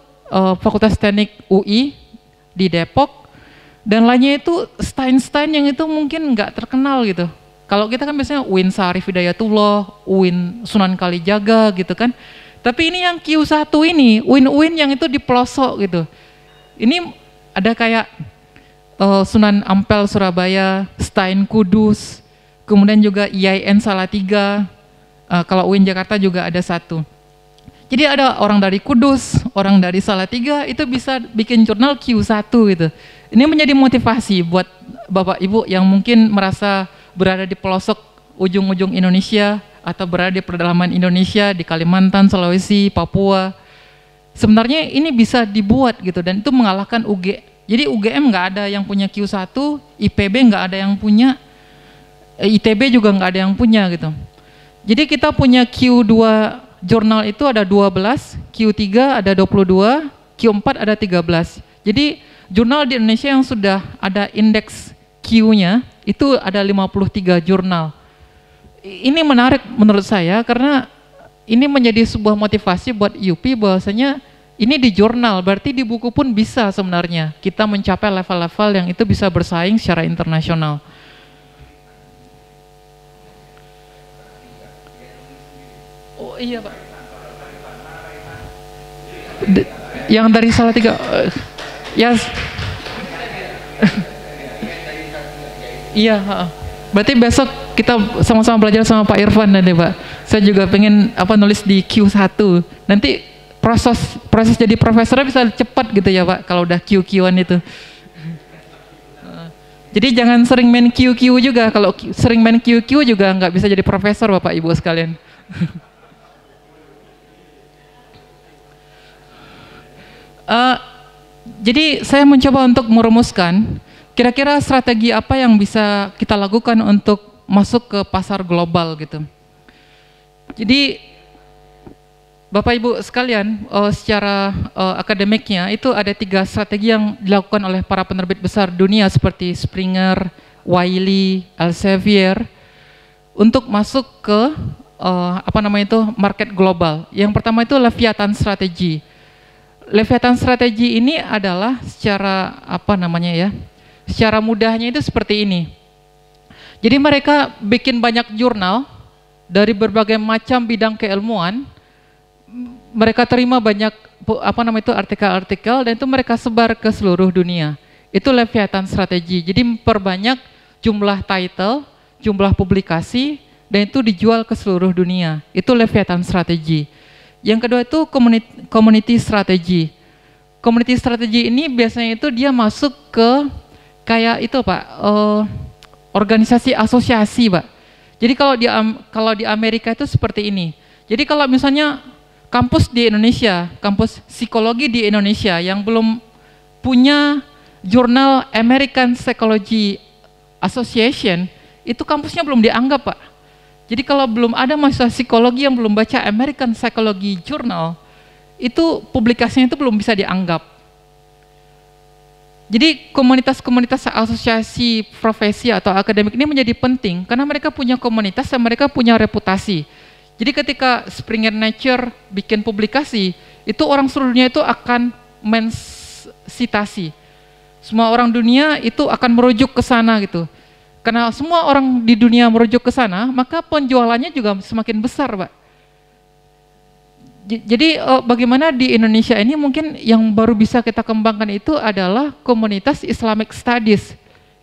Fakultas Teknik UI di Depok. Dan lainnya itu Stein yang itu mungkin nggak terkenal gitu. Kalau kita kan biasanya UIN Syarif Hidayatullah, UIN Sunan Kalijaga gitu kan. Tapi ini yang Q1 ini, UIN yang itu di pelosok gitu. Ini ada kayak Sunan Ampel Surabaya, Stein Kudus, kemudian juga IAIN Salatiga, kalau UIN Jakarta juga ada satu. Jadi ada orang dari Kudus, orang dari Salatiga itu bisa bikin jurnal Q1 gitu. Ini menjadi motivasi buat Bapak Ibu yang mungkin merasa berada di pelosok ujung-ujung Indonesia atau berada di pedalaman Indonesia, di Kalimantan, Sulawesi, Papua. Sebenarnya ini bisa dibuat gitu dan itu mengalahkan Jadi UGM nggak ada yang punya Q1, IPB nggak ada yang punya, ITB juga nggak ada yang punya gitu. Jadi kita punya Q2 jurnal itu ada 12, Q3 ada 22, Q4 ada 13. Jadi jurnal di Indonesia yang sudah ada indeks Q-nya itu ada 53 jurnal. Ini menarik menurut saya karena ini menjadi sebuah motivasi buat UP bahwasanya ini di jurnal, berarti di buku pun bisa sebenarnya kita mencapai level-level yang itu bisa bersaing secara internasional. Oh iya Pak. Yang dari Salatiga, ya. Iya. Berarti besok kita sama-sama belajar sama Pak Irfan nanti Pak. Saya juga pengen nulis di Q1. Nanti proses jadi profesornya bisa cepat gitu ya Pak kalau udah Q1 itu. Jadi jangan sering main QQ juga. Kalau sering main QQ juga nggak bisa jadi profesor Bapak Ibu sekalian. Jadi saya mencoba untuk merumuskan kira-kira strategi apa yang bisa kita lakukan untuk masuk ke pasar global gitu. Jadi Bapak Ibu sekalian, secara akademiknya itu ada 3 strategi yang dilakukan oleh para penerbit besar dunia seperti Springer, Wiley, Elsevier untuk masuk ke market global. Yang pertama itu Leviathan Strategy. Leviathan Strategy ini adalah secara secara mudahnya itu seperti ini. Jadi mereka bikin banyak jurnal dari berbagai macam bidang keilmuan. Mereka terima banyak artikel-artikel dan itu mereka sebar ke seluruh dunia. Itu Leviathan Strategy. Jadi memperbanyak jumlah title, jumlah publikasi dan itu dijual ke seluruh dunia. Itu Leviathan Strategy. Yang kedua itu community strategy. Community strategy ini biasanya itu dia masuk ke kayak itu Pak, organisasi asosiasi Pak. Jadi kalau di Amerika itu seperti ini. Jadi kalau misalnya kampus di Indonesia, kampus psikologi di Indonesia yang belum punya jurnal American Psychology Association, itu kampusnya belum dianggap, Pak. Jadi kalau belum ada mahasiswa psikologi yang belum baca American Psychology Journal, itu publikasinya itu belum bisa dianggap. Jadi komunitas-komunitas asosiasi profesi atau akademik ini menjadi penting karena mereka punya komunitas dan mereka punya reputasi. Jadi ketika Springer Nature bikin publikasi, itu orang seluruh dunia itu akan mensitasi. Semua orang dunia itu akan merujuk ke sana gitu. Karena semua orang di dunia merujuk ke sana, maka penjualannya juga semakin besar, Pak. Jadi bagaimana di Indonesia ini mungkin yang baru bisa kita kembangkan itu adalah komunitas Islamic Studies.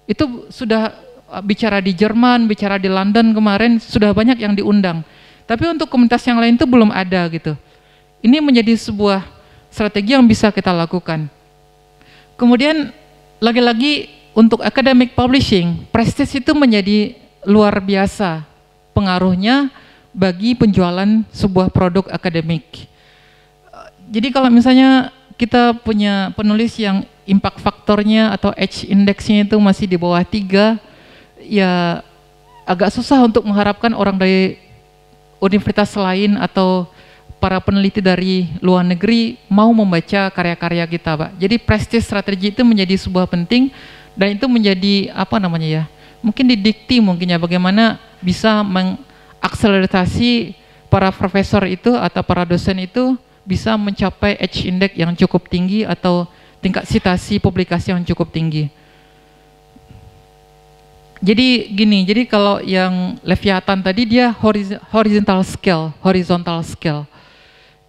Itu sudah bicara di Jerman, bicara di London kemarin, sudah banyak yang diundang. Tapi untuk komunitas yang lain itu belum ada gitu. Ini menjadi sebuah strategi yang bisa kita lakukan. Kemudian lagi-lagi untuk academic publishing, prestige itu menjadi luar biasa pengaruhnya bagi penjualan sebuah produk akademik. Jadi kalau misalnya kita punya penulis yang impact faktornya atau H indexnya itu masih di bawah 3, ya agak susah untuk mengharapkan orang dari universitas lain atau para peneliti dari luar negeri mau membaca karya-karya kita, Pak. Jadi prestige strategi itu menjadi sebuah penting dan itu menjadi apa namanya ya? Mungkin didikti mungkin ya bagaimana bisa mengakselerasi para profesor itu atau para dosen itu bisa mencapai H index yang cukup tinggi atau tingkat citasi publikasi yang cukup tinggi. Jadi gini, jadi kalau yang Leviathan tadi dia horizontal scale.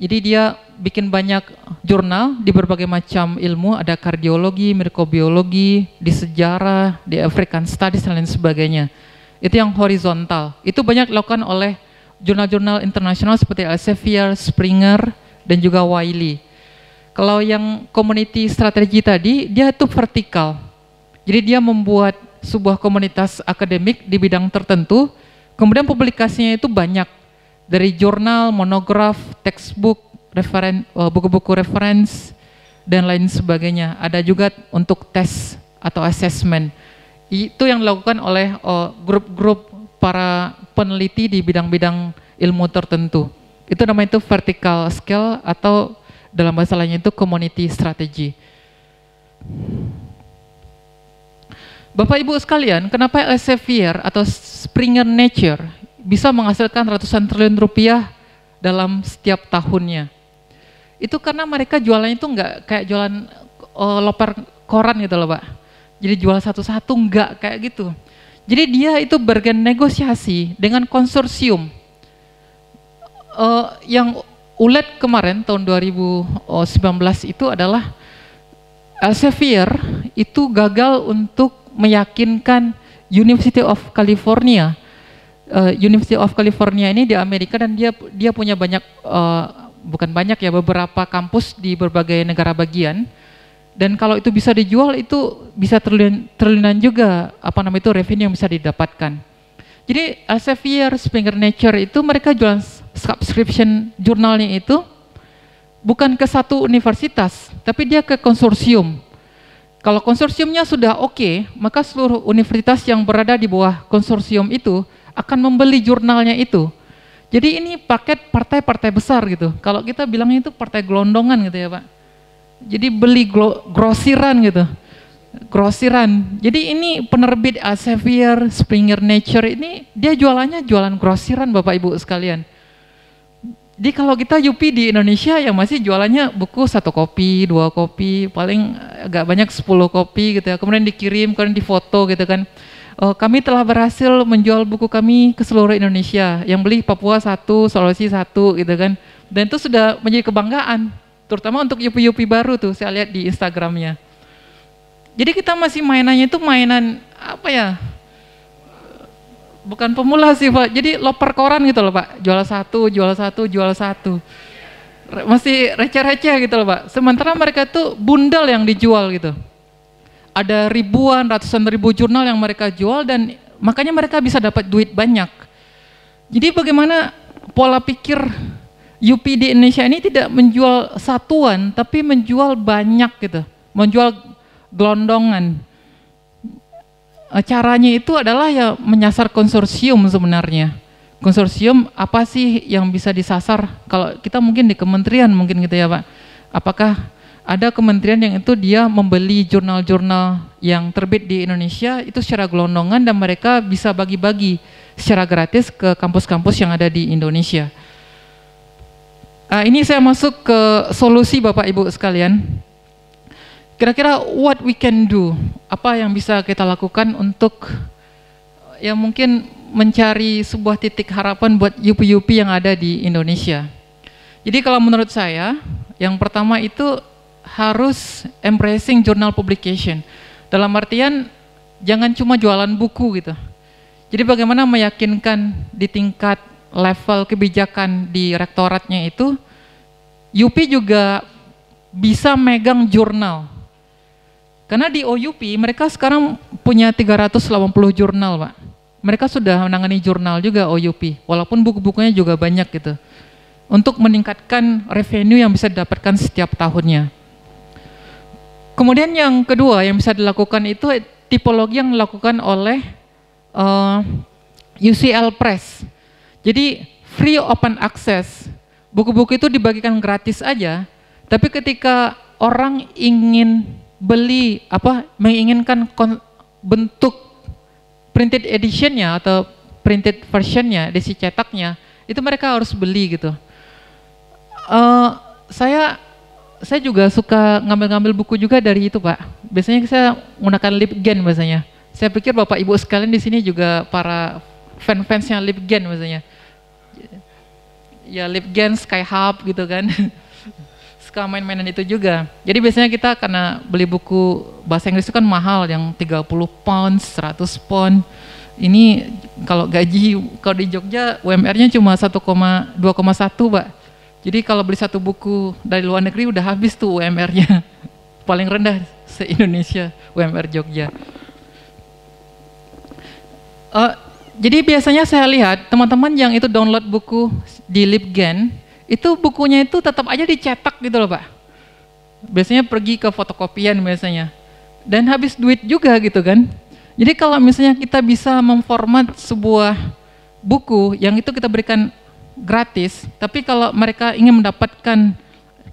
Jadi dia bikin banyak jurnal di berbagai macam ilmu, ada kardiologi, mikrobiologi, di sejarah, di African Studies dan lain sebagainya. Itu yang horizontal. Itu banyak dilakukan oleh jurnal-jurnal internasional seperti Elsevier, Springer, dan juga Wiley. Kalau yang community strategi tadi, dia itu vertikal. Jadi dia membuat sebuah komunitas akademik di bidang tertentu, kemudian publikasinya itu banyak dari jurnal, monograf, textbook, buku-buku reference, dan lain sebagainya. Ada juga untuk tes atau assessment. Itu yang dilakukan oleh grup-grup para peneliti di bidang-bidang ilmu tertentu. Itu namanya itu vertical scale atau dalam bahasa lainnya itu community strategy. Bapak Ibu sekalian, kenapa Elsevier atau Springer Nature bisa menghasilkan ratusan triliun rupiah dalam setiap tahunnya? Itu karena mereka jualannya itu enggak kayak jualan loper koran gitu loh, Pak. Jadi jual satu-satu enggak kayak gitu. Jadi dia itu bernegosiasi dengan konsorsium. Yang ULED kemarin tahun 2019 itu adalah Elsevier itu gagal untuk meyakinkan University of California. University of California ini di Amerika dan dia punya banyak, bukan banyak ya, beberapa kampus di berbagai negara bagian. Dan kalau itu bisa dijual itu bisa triliunan juga apa namanya itu revenue yang bisa didapatkan. Jadi Elsevier, Springer Nature itu mereka jualan subscription jurnalnya itu bukan ke satu universitas, tapi dia ke konsorsium. Kalau konsorsiumnya sudah oke, maka seluruh universitas yang berada di bawah konsorsium itu akan membeli jurnalnya itu. Jadi ini paket partai-partai besar gitu. Kalau kita bilangnya itu partai gelondongan gitu ya, Pak. Jadi beli grosiran gitu. Grosiran. Jadi ini penerbit Elsevier, Springer Nature ini dia jualannya jualan grosiran Bapak Ibu sekalian. Jadi kalau kita Yupi di Indonesia yang masih jualannya buku 1 kopi, 2 kopi, paling agak banyak 10 kopi gitu ya. Kemudian dikirim, kemudian difoto gitu kan. Kami telah berhasil menjual buku kami ke seluruh Indonesia. Yang beli Papua 1, Sulawesi 1 gitu kan. Dan itu sudah menjadi kebanggaan. Terutama untuk Yupi-Yupi baru tuh saya lihat di Instagramnya. Jadi kita masih mainannya itu mainan apa ya? Bukan pemula sih Pak, jadi loper koran gitu loh Pak, jual satu. Masih receh-receh gitu loh Pak, sementara mereka tuh bundel yang dijual gitu. Ada ribuan, ratusan ribu jurnal yang mereka jual dan makanya mereka bisa dapat duit banyak. Jadi bagaimana pola pikir UP di Indonesia ini tidak menjual satuan, tapi menjual banyak gitu, menjual gelondongan. Caranya itu adalah ya menyasar konsorsium sebenarnya. Konsorsium apa sih yang bisa disasar? Kalau kita mungkin di kementerian mungkin gitu ya Pak. Apakah ada kementerian yang itu dia membeli jurnal-jurnal yang terbit di Indonesia itu secara gelondongan dan mereka bisa bagi-bagi secara gratis ke kampus-kampus yang ada di Indonesia. Ini saya masuk ke solusi Bapak Ibu sekalian. Kira-kira what we can do, apa yang bisa kita lakukan untuk ya mungkin mencari sebuah titik harapan buat UP-UP yang ada di Indonesia. Jadi kalau menurut saya, yang pertama itu harus embracing journal publication. Dalam artian jangan cuma jualan buku gitu. Jadi bagaimana meyakinkan di tingkat level kebijakan di rektoratnya itu, UP juga bisa megang jurnal. Karena di OUP mereka sekarang punya 380 jurnal Pak. Mereka sudah menangani jurnal juga OUP, walaupun buku-bukunya juga banyak gitu. Untuk meningkatkan revenue yang bisa didapatkan setiap tahunnya. Kemudian yang kedua yang bisa dilakukan itu tipologi yang dilakukan oleh UCL Press. Jadi free open access. Buku-buku itu dibagikan gratis aja, tapi ketika orang ingin beli menginginkan bentuk printed editionnya atau printed versionnya, edisi cetaknya, itu mereka harus beli gitu. Saya juga suka ngambil-ngambil buku juga dari itu Pak. Biasanya saya menggunakan Libgen biasanya. Saya pikir Bapak Ibu sekalian di sini juga para fans-fansnya Libgen biasanya. Ya Libgen, Skyhub gitu kan. Suka main-mainan itu juga. Jadi biasanya kita karena beli buku bahasa Inggris itu kan mahal, yang 30 pounds, 100 pound. Ini kalau gaji, kalau di Jogja UMR-nya cuma 2,1 Pak. Jadi kalau beli satu buku dari luar negeri udah habis tuh UMR-nya. Paling rendah se-Indonesia UMR Jogja. Jadi biasanya saya lihat teman-teman yang itu download buku di Libgen, itu bukunya itu tetap aja dicetak gitu loh Pak. Biasanya pergi ke fotokopian biasanya. Dan habis duit juga gitu kan. Jadi kalau misalnya kita bisa memformat sebuah buku yang itu kita berikan gratis, tapi kalau mereka ingin mendapatkan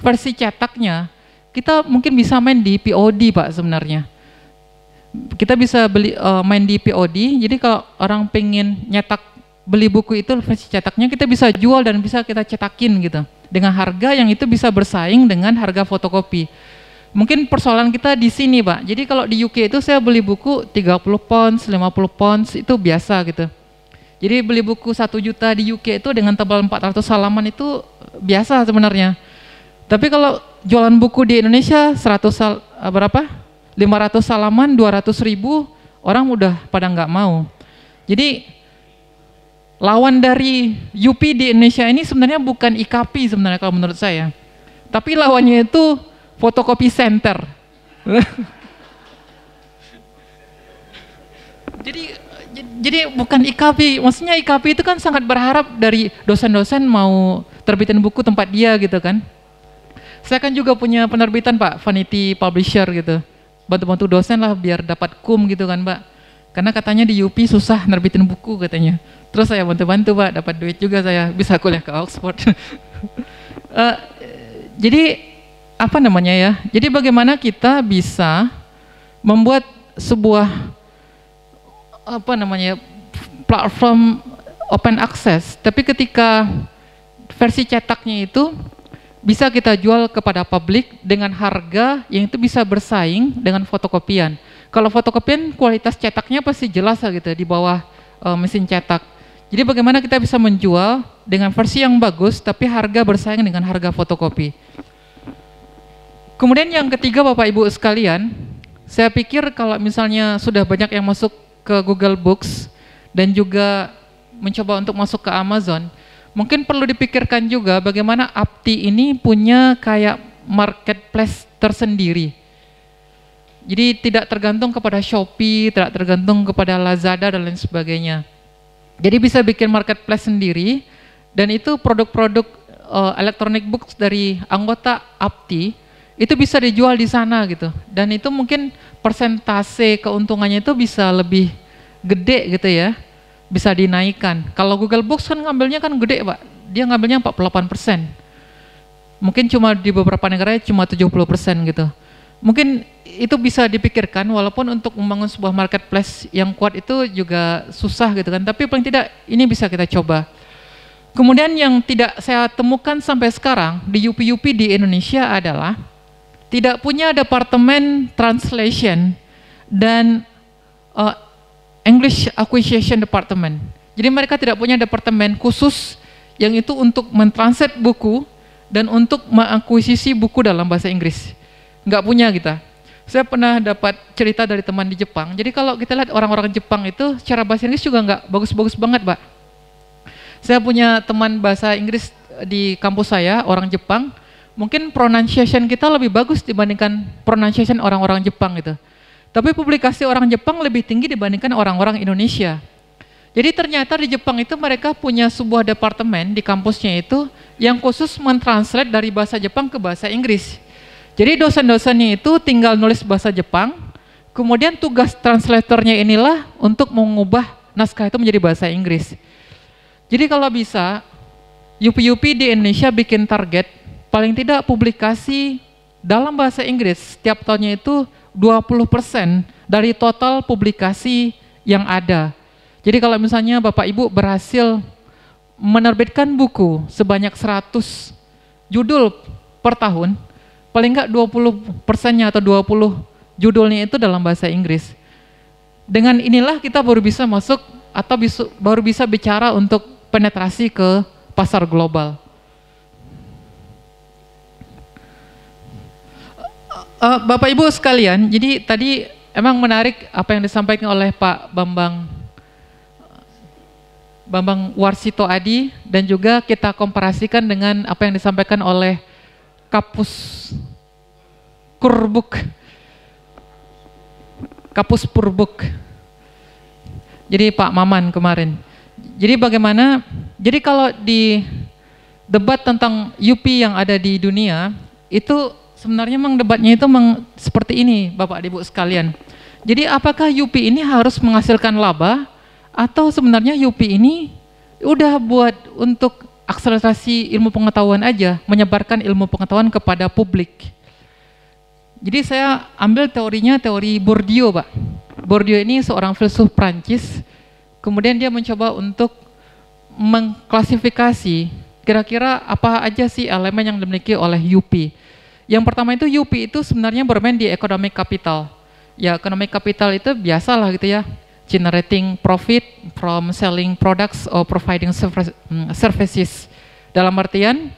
versi cetaknya, kita mungkin bisa main di POD Pak sebenarnya. Kita bisa main di POD, jadi kalau orang pengen nyetak beli buku itu versi cetaknya kita bisa jual dan bisa kita cetakin gitu dengan harga yang itu bisa bersaing dengan harga fotokopi. Mungkin persoalan kita di sini Pak. Jadi kalau di UK itu saya beli buku 30 pounds, 50 pounds itu biasa gitu. Jadi beli buku 1 juta di UK itu dengan tebal 400 halaman itu biasa sebenarnya. Tapi kalau jualan buku di Indonesia 500 halaman 200.000 orang udah pada nggak mau. Jadi lawan dari UP di Indonesia ini sebenarnya bukan IKP sebenarnya kalau menurut saya. Tapi lawannya itu fotokopi center. Jadi bukan IKP, maksudnya IKP itu kan sangat berharap dari dosen-dosen mau terbitin buku tempat dia gitu kan. Saya kan juga punya penerbitan Pak, Vanity Publisher gitu. Bantu-bantu dosen lah biar dapat kum gitu kan Pak. Karena katanya di UP susah nerbitin buku katanya. Terus saya bantu-bantu Pak, dapat duit juga saya, bisa kuliah ke Oxford. Jadi apa namanya ya? Jadi bagaimana kita bisa membuat sebuah platform open access, tapi ketika versi cetaknya itu bisa kita jual kepada publik dengan harga yang itu bisa bersaing dengan fotokopian. Kalau fotokopian kualitas cetaknya pasti jelas lah gitu di bawah mesin cetak. Jadi bagaimana kita bisa menjual dengan versi yang bagus tapi harga bersaing dengan harga fotokopi. Kemudian yang ketiga Bapak Ibu sekalian, saya pikir kalau misalnya sudah banyak yang masuk ke Google Books dan juga mencoba untuk masuk ke Amazon, mungkin perlu dipikirkan juga bagaimana Apti ini punya kayak marketplace tersendiri. Jadi tidak tergantung kepada Shopee, tidak tergantung kepada Lazada dan lain sebagainya. Jadi bisa bikin marketplace sendiri dan itu produk-produk electronic books dari anggota APTI itu bisa dijual di sana gitu. Dan itu mungkin persentase keuntungannya itu bisa lebih gede gitu ya. Bisa dinaikkan. Kalau Google Books kan ngambilnya kan gede, Pak. Dia ngambilnya 48%. Mungkin cuma di beberapa negara cuma 70% gitu. Mungkin itu bisa dipikirkan, walaupun untuk membangun sebuah marketplace yang kuat itu juga susah gitu kan. Tapi paling tidak ini bisa kita coba. Kemudian yang tidak saya temukan sampai sekarang di UP-UP di Indonesia adalah tidak punya departemen translation dan English Acquisition Department. Jadi mereka tidak punya departemen khusus yang itu untuk mentranslate buku dan untuk mengakuisisi buku dalam bahasa Inggris. Nggak punya kita. Saya pernah dapat cerita dari teman di Jepang. Jadi kalau kita lihat orang-orang Jepang itu secara bahasa Inggris juga nggak bagus-bagus banget, Pak. Saya punya teman bahasa Inggris di kampus saya, orang Jepang. Mungkin pronunciation kita lebih bagus dibandingkan pronunciation orang-orang Jepang gitu. Tapi publikasi orang Jepang lebih tinggi dibandingkan orang-orang Indonesia. Jadi ternyata di Jepang itu mereka punya sebuah departemen di kampusnya itu yang khusus mentranslate dari bahasa Jepang ke bahasa Inggris. Jadi dosen-dosennya itu tinggal nulis bahasa Jepang, kemudian tugas translatornya inilah untuk mengubah naskah itu menjadi bahasa Inggris. Jadi kalau bisa, UP-UP di Indonesia bikin target, paling tidak publikasi dalam bahasa Inggris setiap tahunnya itu 20% dari total publikasi yang ada. Jadi kalau misalnya Bapak Ibu berhasil menerbitkan buku sebanyak 100 judul per tahun, paling enggak 20%-nya atau 20 judulnya itu dalam bahasa Inggris. Dengan inilah kita baru bisa masuk atau baru bisa bicara untuk penetrasi ke pasar global. Bapak Ibu sekalian, jadi tadi emang menarik apa yang disampaikan oleh Pak Bambang Warsito Adi, dan juga kita komparasikan dengan apa yang disampaikan oleh Kapus Purbuk. Jadi Pak Maman kemarin. Jadi bagaimana? Jadi kalau di debat tentang UP yang ada di dunia, itu sebenarnya memang debatnya itu seperti ini, Bapak Ibu sekalian. Jadi apakah UP ini harus menghasilkan laba, atau sebenarnya UP ini udah buat untuk akselerasi ilmu pengetahuan aja, menyebarkan ilmu pengetahuan kepada publik. Jadi saya ambil teorinya, teori Bourdieu, Pak. Bourdieu ini seorang filsuf Prancis, kemudian dia mencoba untuk mengklasifikasi kira-kira apa aja sih elemen yang dimiliki oleh UP. Yang pertama itu UP itu sebenarnya bermain di economic capital. Ya, economic capital itu biasalah gitu ya, generating profit from selling products or providing services. Dalam artian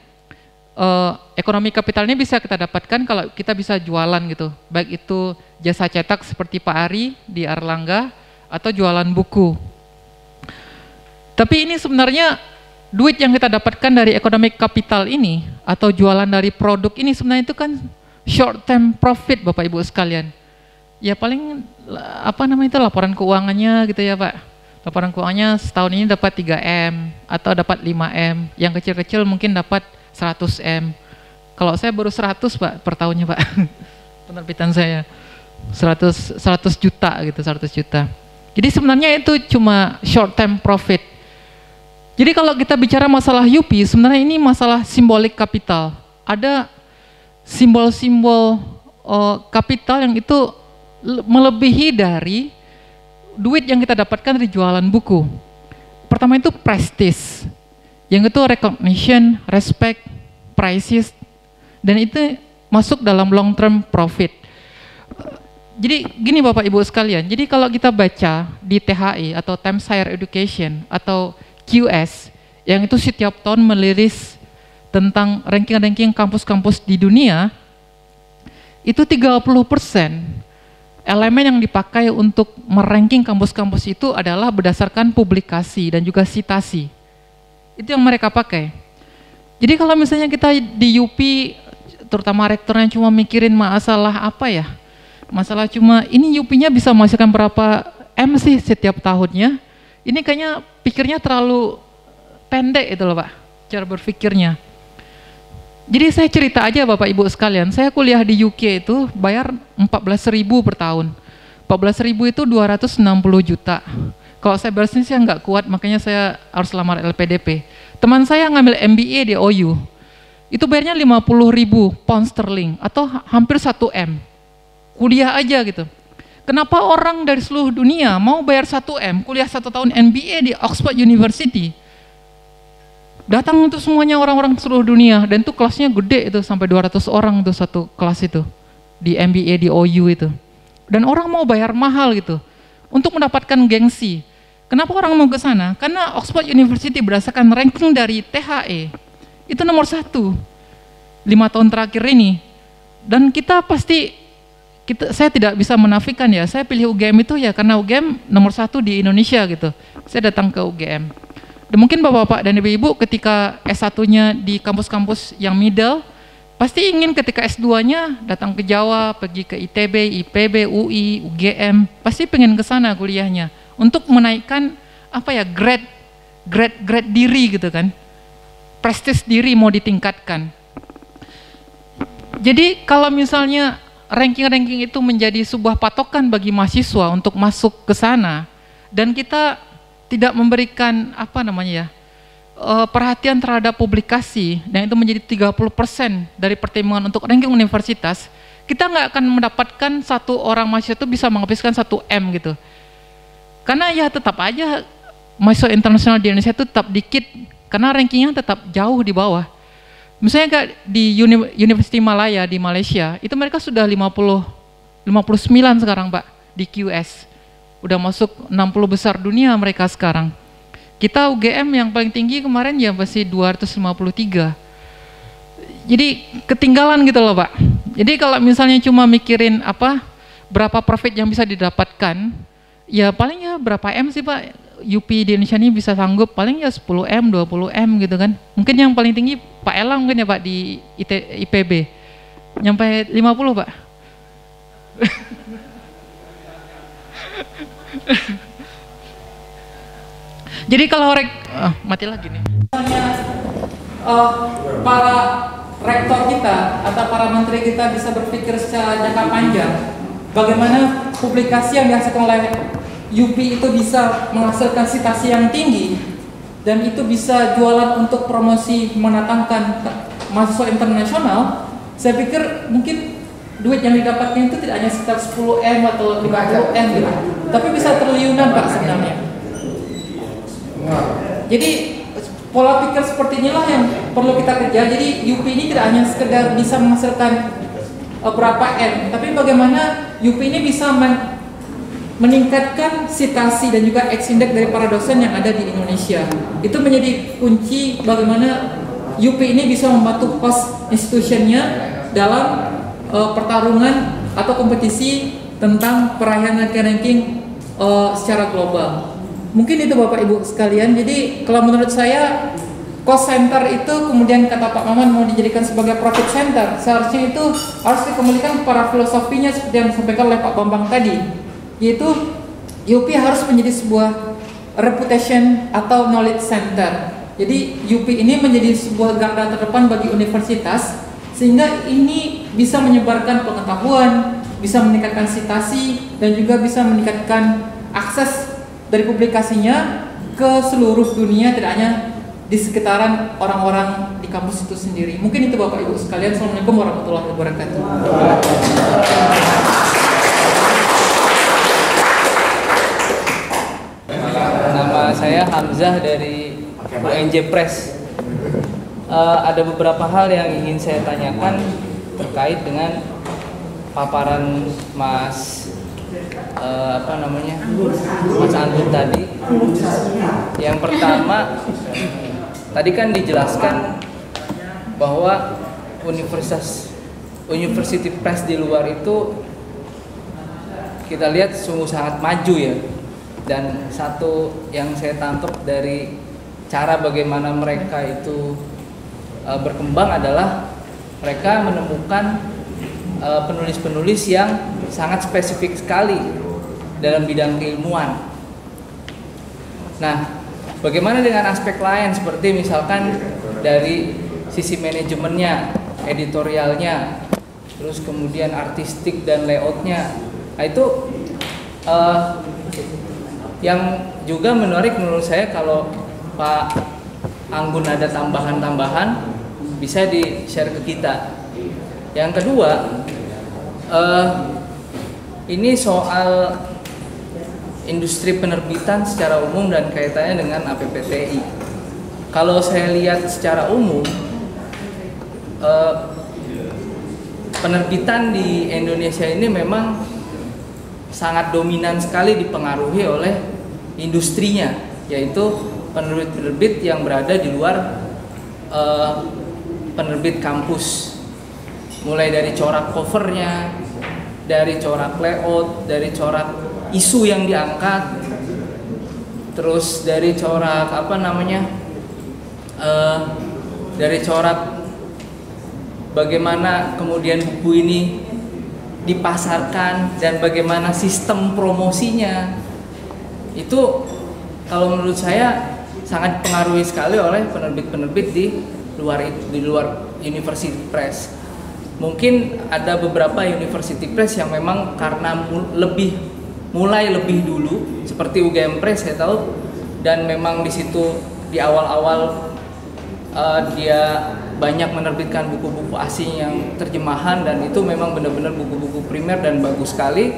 ekonomi kapital ini bisa kita dapatkan kalau kita bisa jualan gitu, baik itu jasa cetak seperti Pak Ari di Erlangga atau jualan buku. Tapi ini sebenarnya duit yang kita dapatkan dari ekonomi kapital ini atau jualan dari produk ini sebenarnya itu kan short term profit, Bapak Ibu sekalian. Ya paling itu laporan keuangannya gitu ya, Pak. Laporan keuangannya setahun ini dapat 3M atau dapat 5M. Yang kecil-kecil mungkin dapat 100M. Kalau saya baru 100, Pak, per tahunnya, Pak. Penerbitan saya 100 juta gitu, 100 juta. Jadi sebenarnya itu cuma short term profit. Jadi kalau kita bicara masalah UP, sebenarnya ini masalah simbolik kapital. Ada simbol-simbol kapital yang itu melebihi dari duit yang kita dapatkan dari jualan buku. Pertama itu prestige, yang itu recognition, respect, prices, dan itu masuk dalam long term profit. Jadi gini Bapak Ibu sekalian, jadi kalau kita baca di THI atau Times Higher Education atau QS, yang itu setiap tahun meliris tentang ranking-ranking kampus-kampus di dunia, itu 30% elemen yang dipakai untuk meranking kampus-kampus itu adalah berdasarkan publikasi dan juga citasi. Itu yang mereka pakai. Jadi kalau misalnya kita di UP, terutama rektornya cuma mikirin masalah apa ya, masalah cuma ini UP-nya bisa menghasilkan berapa M sih setiap tahunnya, ini kayaknya pikirnya terlalu pendek itu loh Pak, cara berpikirnya. Jadi saya cerita aja Bapak Ibu sekalian, saya kuliah di UK itu bayar 14.000 per tahun. 14.000 itu 260 juta. Kalau saya berbisnis saya nggak kuat, makanya saya harus lamar LPDP. Teman saya ngambil MBA di OU, itu bayarnya 50.000 pound sterling atau hampir 1 M. Kuliah aja gitu. Kenapa orang dari seluruh dunia mau bayar 1 M, kuliah 1 tahun MBA di Oxford University? Datang itu semuanya orang-orang seluruh dunia, dan itu kelasnya gede itu, sampai 200 orang tuh satu kelas itu, di MBA di OU itu. Dan orang mau bayar mahal gitu, untuk mendapatkan gengsi. Kenapa orang mau ke sana? Karena Oxford University berdasarkan ranking dari THE, itu nomor 1, 5 tahun terakhir ini. Dan kita pasti, saya tidak bisa menafikan ya, saya pilih UGM itu ya karena UGM nomor 1 di Indonesia gitu. Saya datang ke UGM. Dan mungkin bapak-bapak dan ibu-ibu ketika S1-nya di kampus-kampus yang middle, pasti ingin ketika S2-nya datang ke Jawa, pergi ke ITB, IPB, UI, UGM, pasti pengen ke sana kuliahnya untuk menaikkan apa ya, grade diri gitu kan. Prestis diri mau ditingkatkan. Jadi kalau misalnya ranking-ranking itu menjadi sebuah patokan bagi mahasiswa untuk masuk ke sana, dan kita tidak memberikan apa namanya ya, perhatian terhadap publikasi, dan itu menjadi 30% dari pertimbangan untuk ranking universitas, kita nggak akan mendapatkan satu orang mahasiswa itu bisa menghabiskan 1 M gitu. Karena ya tetap aja mahasiswa internasional di Indonesia itu tetap dikit, karena rankingnya tetap jauh di bawah. Misalnya kayak di University Malaya di Malaysia, itu mereka sudah 59 sekarang Pak di QS. Udah masuk 60 besar dunia mereka sekarang. Kita UGM yang paling tinggi kemarin ya masih 253. Jadi ketinggalan gitu loh Pak. Jadi kalau misalnya cuma mikirin apa, berapa profit yang bisa didapatkan, ya paling ya berapa M sih Pak, UP di Indonesia ini bisa sanggup, paling ya 10 M, 20 M gitu kan. Mungkin yang paling tinggi Pak Elang mungkin ya Pak di IPB, nyampe 50 Pak. Jadi kalau mati lagi nih. Misalnya para rektor kita atau para menteri kita bisa berpikir secara jangka panjang, bagaimana publikasi yang dihasilkan oleh UP itu bisa menghasilkan citasi yang tinggi, dan itu bisa jualan untuk promosi mendatangkan mahasiswa internasional. Saya pikir mungkin duit yang didapatkan itu tidak hanya sekitar 10 M atau 50 M gitu, tapi bisa triliunan Pak sebenarnya. Jadi pola pikir seperti inilah yang perlu kita kerja. Jadi UP ini tidak hanya sekedar bisa menghasilkan berapa M, tapi bagaimana UP ini bisa meningkatkan citasi dan juga X-index dari para dosen yang ada di Indonesia. Itu menjadi kunci bagaimana UP ini bisa membantu host institutionnya dalam pertarungan atau kompetisi tentang perayaan ranking secara global. Mungkin itu Bapak Ibu sekalian. Jadi kalau menurut saya cost center itu kemudian kata Pak Maman mau dijadikan sebagai profit center, seharusnya itu harus dikembalikan kepada filosofinya seperti yang disampaikan oleh Pak Bambang tadi, yaitu UP harus menjadi sebuah reputation atau knowledge center. Jadi UP ini menjadi sebuah garda terdepan bagi universitas, sehingga ini bisa menyebarkan pengetahuan, bisa meningkatkan citasi, dan juga bisa meningkatkan akses dari publikasinya ke seluruh dunia, tidak hanya di sekitaran orang-orang di kampus itu sendiri. Mungkin itu Bapak Ibu sekalian. Assalamualaikum warahmatullahi wabarakatuh. Nama saya Hamzah dari UNJ Press. Ada beberapa hal yang ingin saya tanyakan terkait dengan paparan Mas Mas Anton tadi. Yang pertama, tadi kan dijelaskan bahwa University Press di luar itu kita lihat sungguh sangat maju ya. Dan satu yang saya tangkap dari cara bagaimana mereka itu berkembang adalah mereka menemukan penulis-penulis yang sangat spesifik sekali dalam bidang keilmuan. Nah, bagaimana dengan aspek lain seperti misalkan dari sisi manajemennya? editorialnya, terus kemudian artistik dan layoutnya. Nah itu yang juga menarik menurut saya. Kalau Pak Anggun ada tambahan-tambahan bisa di-share ke kita. Yang kedua, ini soal industri penerbitan secara umum dan kaitannya dengan APPTI. Kalau saya lihat secara umum, penerbitan di Indonesia ini memang sangat dominan sekali dipengaruhi oleh industrinya, yaitu penerbit-penerbit yang berada di luar penerbit kampus. Mulai dari corak covernya, dari corak layout, dari corak isu yang diangkat, terus dari corak dari corak bagaimana kemudian buku ini dipasarkan dan bagaimana sistem promosinya. Itu kalau menurut saya sangat dipengaruhi sekali oleh penerbit-penerbit di luar University Press. Mungkin ada beberapa University Press yang memang karena mulai lebih dulu, seperti UGM Press saya tahu, dan memang di situ di awal-awal dia banyak menerbitkan buku-buku asing yang terjemahan, dan itu memang benar-benar buku-buku primer dan bagus sekali.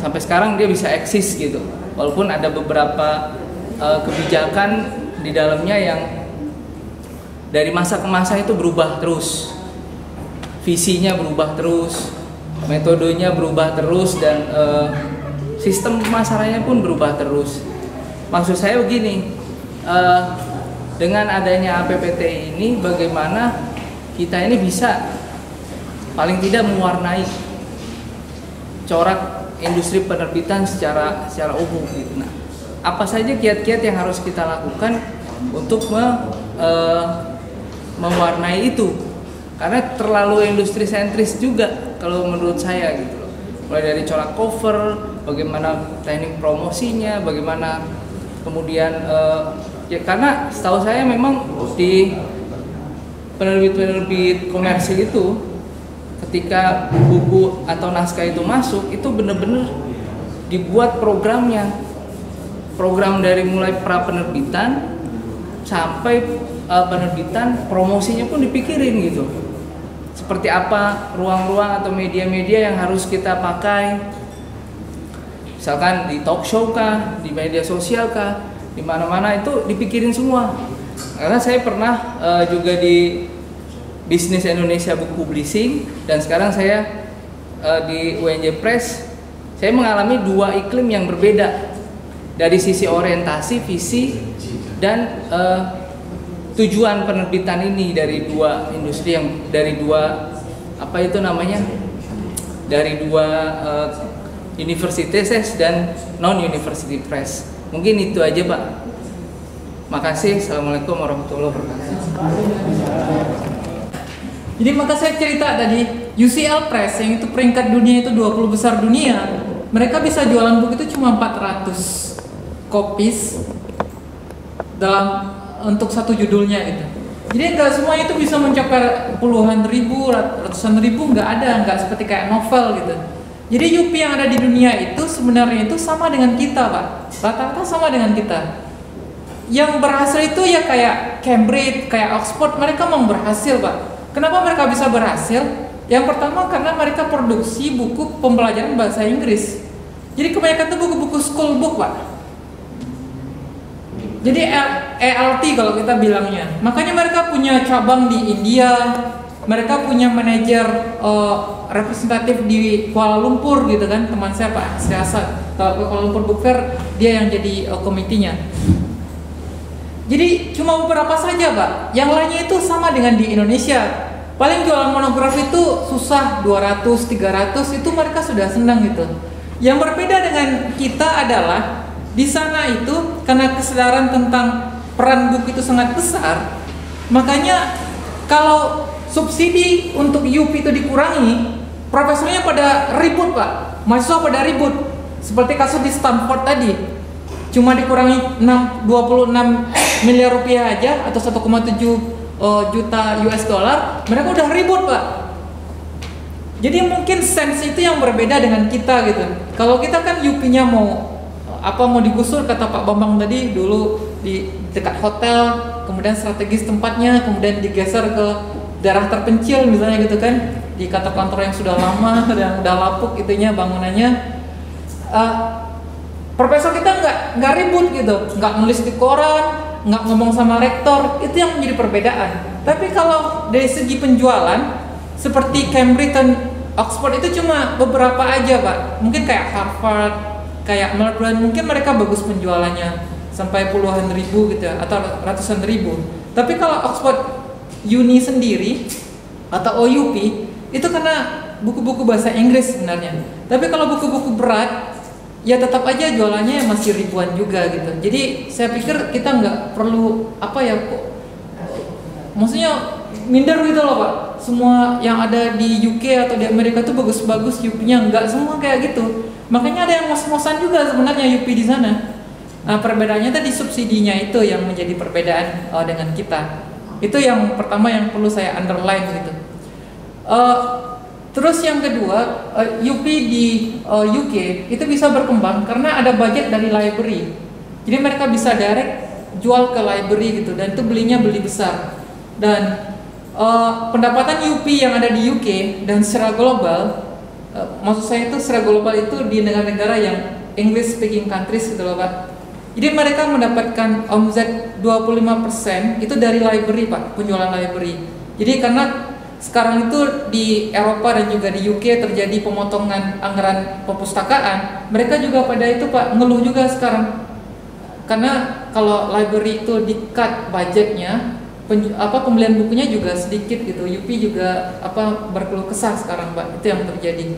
Sampai sekarang dia bisa eksis gitu, walaupun ada beberapa kebijakan di dalamnya yang dari masa ke masa itu berubah terus, visinya berubah terus, metodenya berubah terus, dan sistem pemasarannya pun berubah terus. Maksud saya begini, dengan adanya APPTI ini, bagaimana kita ini bisa paling tidak mewarnai corak industri penerbitan secara umum gitu. Nah, apa saja kiat-kiat yang harus kita lakukan untuk mewarnai itu? Karena terlalu industri sentris juga kalau menurut saya gitu loh. Mulai dari corak cover, bagaimana teknik promosinya, bagaimana kemudian ya, karena setahu saya memang di penerbit-penerbit komersil itu, ketika buku atau naskah itu masuk, itu benar-benar dibuat programnya, program dari mulai pra penerbitan sampai penerbitan, promosinya pun dipikirin gitu. Seperti apa ruang-ruang atau media-media yang harus kita pakai, misalkan di talk show kah, di media sosial kah, di mana-mana itu dipikirin semua. Karena saya pernah juga di Bisnis Indonesia Book Publishing, dan sekarang saya di UNJ Press. Saya mengalami dua iklim yang berbeda dari sisi orientasi, visi, dan tujuan penerbitan ini dari dua industri yang dari dua dari dua universities dan non-university press. Mungkin itu aja, Pak. Makasih. Assalamualaikum warahmatullahi wabarakatuh. Jadi maka saya cerita tadi, UCL Press yang itu peringkat dunia itu 20 besar dunia, mereka bisa jualan buku itu cuma 400 copies dalam untuk satu judulnya itu. Jadi nggak semua itu bisa mencapai puluhan ribu, ratusan ribu, nggak ada, nggak seperti kayak novel gitu. Jadi UP yang ada di dunia itu sebenarnya itu sama dengan kita, Pak. Rata-rata sama dengan kita. Yang berhasil itu ya kayak Cambridge, kayak Oxford, mereka mau berhasil, Pak. Kenapa mereka bisa berhasil? Yang pertama karena mereka produksi buku pembelajaran bahasa Inggris. Jadi kebanyakan itu buku-buku school book, Pak. Jadi ELT kalau kita bilangnya. Makanya mereka punya cabang di India, mereka punya manajer representatif di Kuala Lumpur gitu kan. Teman saya Pak Sriasat, kalau Kuala Lumpur Book Fair dia yang jadi komitinya. Jadi cuma beberapa saja, Pak. Yang lainnya itu sama dengan di Indonesia. Paling jualan monografi itu susah 200, 300 itu mereka sudah senang gitu. Yang berbeda dengan kita adalah di sana itu karena kesadaran tentang peran buku itu sangat besar, makanya kalau subsidi untuk UP itu dikurangi, profesornya pada ribut, Pak. Mahasiswa pada ribut. Seperti kasus di Stanford tadi, cuma dikurangi 26 miliar rupiah aja atau 1,7 juta US dollar, mereka udah ribut Pak. Jadi mungkin sense itu yang berbeda dengan kita gitu. Kalau kita kan UP-nya mau digusur, kata Pak Bambang tadi, dulu di dekat hotel, kemudian strategis tempatnya, kemudian digeser ke daerah terpencil misalnya gitu kan, di kantor-kantor yang sudah lama dan udah lapuk itunya bangunannya. Profesor kita nggak ribut gitu, nggak nulis di koran, nggak ngomong sama rektor, itu yang menjadi perbedaan. Tapi kalau dari segi penjualan, seperti Cambridge dan Oxford itu cuma beberapa aja Pak. Mungkin kayak Harvard, kayak Melbourne, mungkin mereka bagus penjualannya sampai puluhan ribu gitu ya, atau ratusan ribu. Tapi kalau Oxford Uni sendiri atau OUP itu karena buku-buku bahasa Inggris sebenarnya. Tapi kalau buku-buku berat, ya tetap aja jualannya masih ribuan juga gitu. Jadi saya pikir kita nggak perlu maksudnya minder gitu loh Pak. Semua yang ada di UK atau di Amerika tuh bagus-bagus UP-nya, nggak semua kayak gitu. Makanya ada yang ngos-ngosan juga sebenarnya UP di sana. Nah, perbedaannya tadi subsidinya itu yang menjadi perbedaan dengan kita. Itu yang pertama yang perlu saya underline gitu. Terus yang kedua, UP di UK itu bisa berkembang karena ada budget dari library. Jadi mereka bisa direct jual ke library gitu, dan itu beli besar. Dan pendapatan UP yang ada di UK dan secara global, maksud saya itu secara global itu di negara-negara yang English speaking countries gitu loh Pak. Jadi mereka mendapatkan omzet 25% itu dari library Pak, penjualan library. Jadi karena sekarang itu di Eropa dan juga di UK terjadi pemotongan anggaran perpustakaan, mereka juga pada itu Pak ngeluh juga sekarang. Karena kalau library itu di-cut budgetnya, pembelian bukunya juga sedikit gitu. UP juga berkeluh kesah sekarang Pak, itu yang terjadi.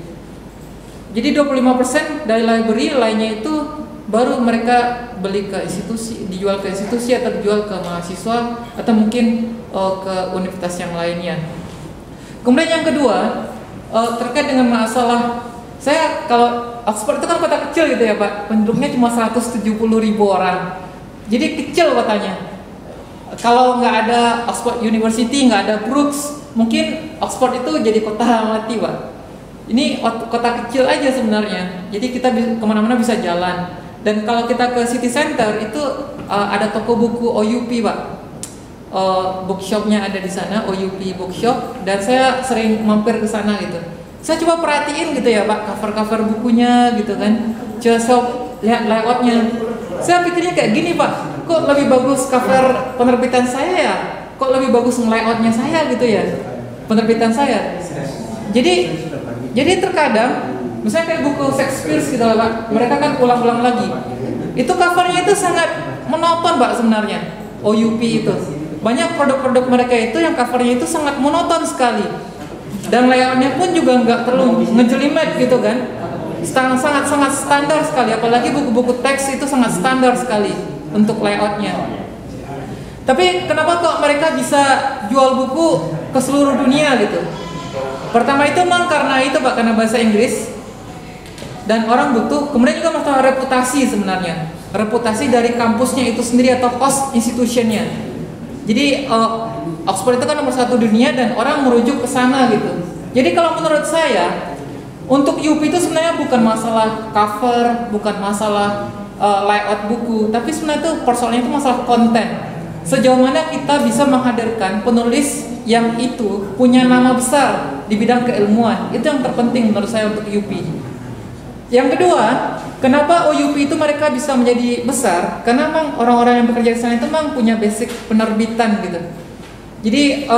Jadi 25% dari library, lainnya itu baru mereka beli ke institusi, dijual ke institusi atau dijual ke mahasiswa atau mungkin ke universitas yang lainnya. Kemudian yang kedua, terkait dengan masalah, saya kalau Oxford itu kan kota kecil gitu ya Pak, penduduknya cuma 170.000 orang, jadi kecil kotanya. Kalau nggak ada Oxford University, nggak ada Brooks, mungkin Oxford itu jadi kota mati Pak. Ini kota kecil aja sebenarnya, jadi kita kemana-mana bisa jalan. Dan kalau kita ke city center itu ada toko buku OUP Pak. Bookshopnya ada di sana, OUP Bookshop, dan saya sering mampir ke sana gitu. Saya coba perhatiin gitu ya Pak, cover-cover bukunya gitu kan. Coba lihat layoutnya. Saya pikirnya kayak gini Pak, kok lebih bagus cover penerbitan saya ya? Kok lebih bagus layoutnya saya gitu ya? Penerbitan saya. Jadi terkadang, misalnya kayak buku Shakespeare gitu lah Pak, mereka kan ulang-ulang lagi. Itu covernya itu sangat monoton Pak sebenarnya, OUP itu. Banyak produk-produk mereka itu yang covernya itu sangat monoton sekali, dan layoutnya pun juga nggak terlalu ngejelimet gitu kan, sangat standar sekali. Apalagi buku-buku teks itu sangat standar sekali untuk layoutnya. Tapi kenapa kok mereka bisa jual buku ke seluruh dunia gitu? Pertama itu memang karena itu Pak, karena bahasa Inggris dan orang butuh. Kemudian juga masalah reputasi sebenarnya, reputasi dari kampusnya itu sendiri atau host institutionnya. Jadi Oxford itu kan nomor 1 dunia dan orang merujuk ke sana gitu. Jadi kalau menurut saya, untuk UP itu sebenarnya bukan masalah cover, bukan masalah layout buku, tapi sebenarnya itu persoalannya itu masalah konten. Sejauh mana kita bisa menghadirkan penulis yang itu punya nama besar di bidang keilmuan, itu yang terpenting menurut saya untuk UP. Yang kedua, kenapa OUP itu mereka bisa menjadi besar? Karena memang orang-orang yang bekerja di sana itu memang punya basic penerbitan gitu. Jadi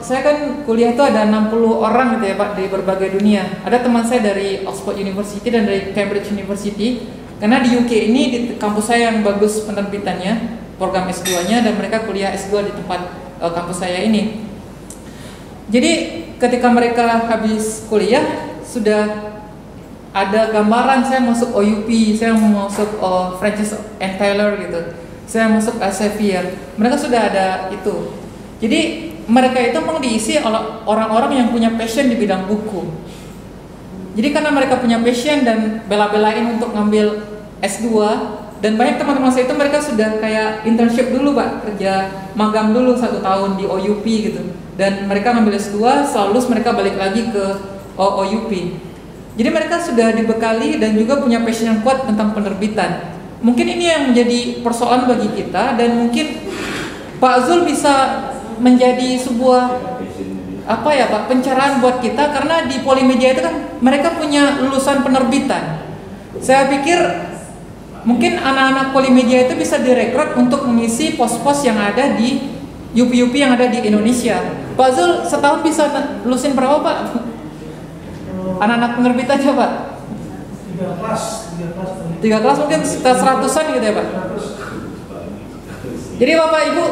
saya kan kuliah itu ada 60 orang gitu ya Pak, dari berbagai dunia. Ada teman saya dari Oxford University dan dari Cambridge University. Karena di UK ini di kampus saya yang bagus penerbitannya, program S2-nya, dan mereka kuliah S2 di tempat kampus saya ini. Jadi ketika mereka habis kuliah sudah ada gambaran saya masuk OUP, saya masuk Francis and Taylor gitu, saya masuk Elsevier. Mereka sudah ada itu. Jadi mereka itu memang diisi oleh orang-orang yang punya passion di bidang buku. Jadi karena mereka punya passion dan bela-belain untuk ngambil S2 Dan banyak teman-teman saya itu mereka sudah kayak internship dulu Pak, kerja magang dulu 1 tahun di OUP gitu. Dan mereka ngambil S2, setelah lulus mereka balik lagi ke OUP. Jadi mereka sudah dibekali dan juga punya passion yang kuat tentang penerbitan. Mungkin ini yang menjadi persoalan bagi kita, dan mungkin Pak Zul bisa menjadi sebuah apa ya Pak, pencerahan buat kita, karena di Polimedia itu kan mereka punya lulusan penerbitan. Saya pikir mungkin anak-anak Polimedia itu bisa direkrut untuk mengisi pos-pos yang ada di UP-UP yang ada di Indonesia. Pak Zul setahun bisa lulusin berapa Pak? Anak-anak penerbitan aja Pak? 3 kelas mungkin sekitar 100-an gitu ya Pak? Jadi Bapak Ibu,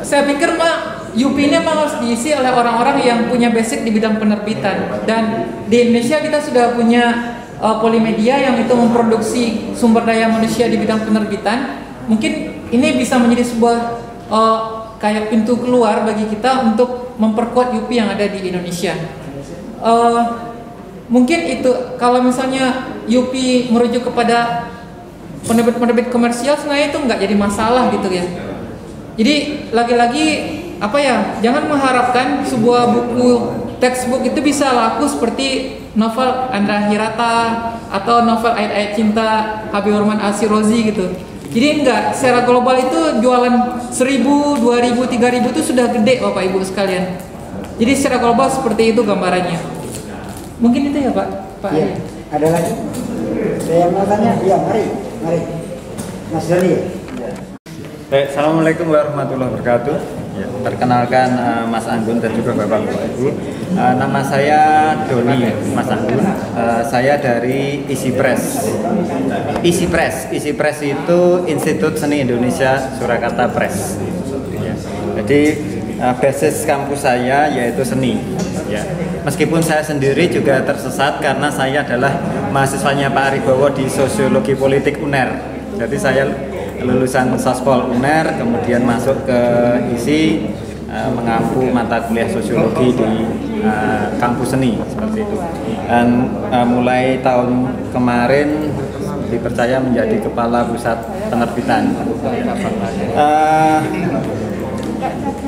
saya pikir Pak, UP ini memang harus diisi oleh orang-orang yang punya basic di bidang penerbitan. Dan di Indonesia kita sudah punya Polimedia yang itu memproduksi sumber daya manusia di bidang penerbitan. Mungkin ini bisa menjadi sebuah kayak pintu keluar bagi kita untuk memperkuat UP yang ada di Indonesia. Mungkin itu kalau misalnya UP merujuk kepada penerbit-penerbit komersial, sebenarnya itu nggak jadi masalah gitu ya. Jadi lagi-lagi apa ya, jangan mengharapkan sebuah buku textbook itu bisa laku seperti novel Andra Hirata atau novel Ayat-Ayat Cinta Habibur Rahman Al-Shirazi gitu. Jadi enggak, secara global itu jualan 1000, 2000, 3000 itu sudah gede Bapak Ibu sekalian. Jadi secara global seperti itu gambarannya. Mungkin itu ya Pak. Iya. Ada lagi? Saya mau tanya, ya mari. Mas Doni. Baik, assalamualaikum warahmatullahi wabarakatuh. Ya, perkenalkan Mas Anggun dan juga Bapak Ibu. Nama saya Doni Mas Anggun. Saya dari Isi Press. Isi Press itu Institut Seni Indonesia Surakarta Press. Ya. Jadi basis kampus saya yaitu seni. Ya. Meskipun saya sendiri juga tersesat karena saya adalah mahasiswanya Pak Aribowo di Sosiologi Politik UNER. Jadi saya lulusan Sospol UNER, kemudian masuk ke ISI, mengampu mata kuliah sosiologi di kampus seni seperti itu. Dan mulai tahun kemarin dipercaya menjadi kepala pusat penerbitan.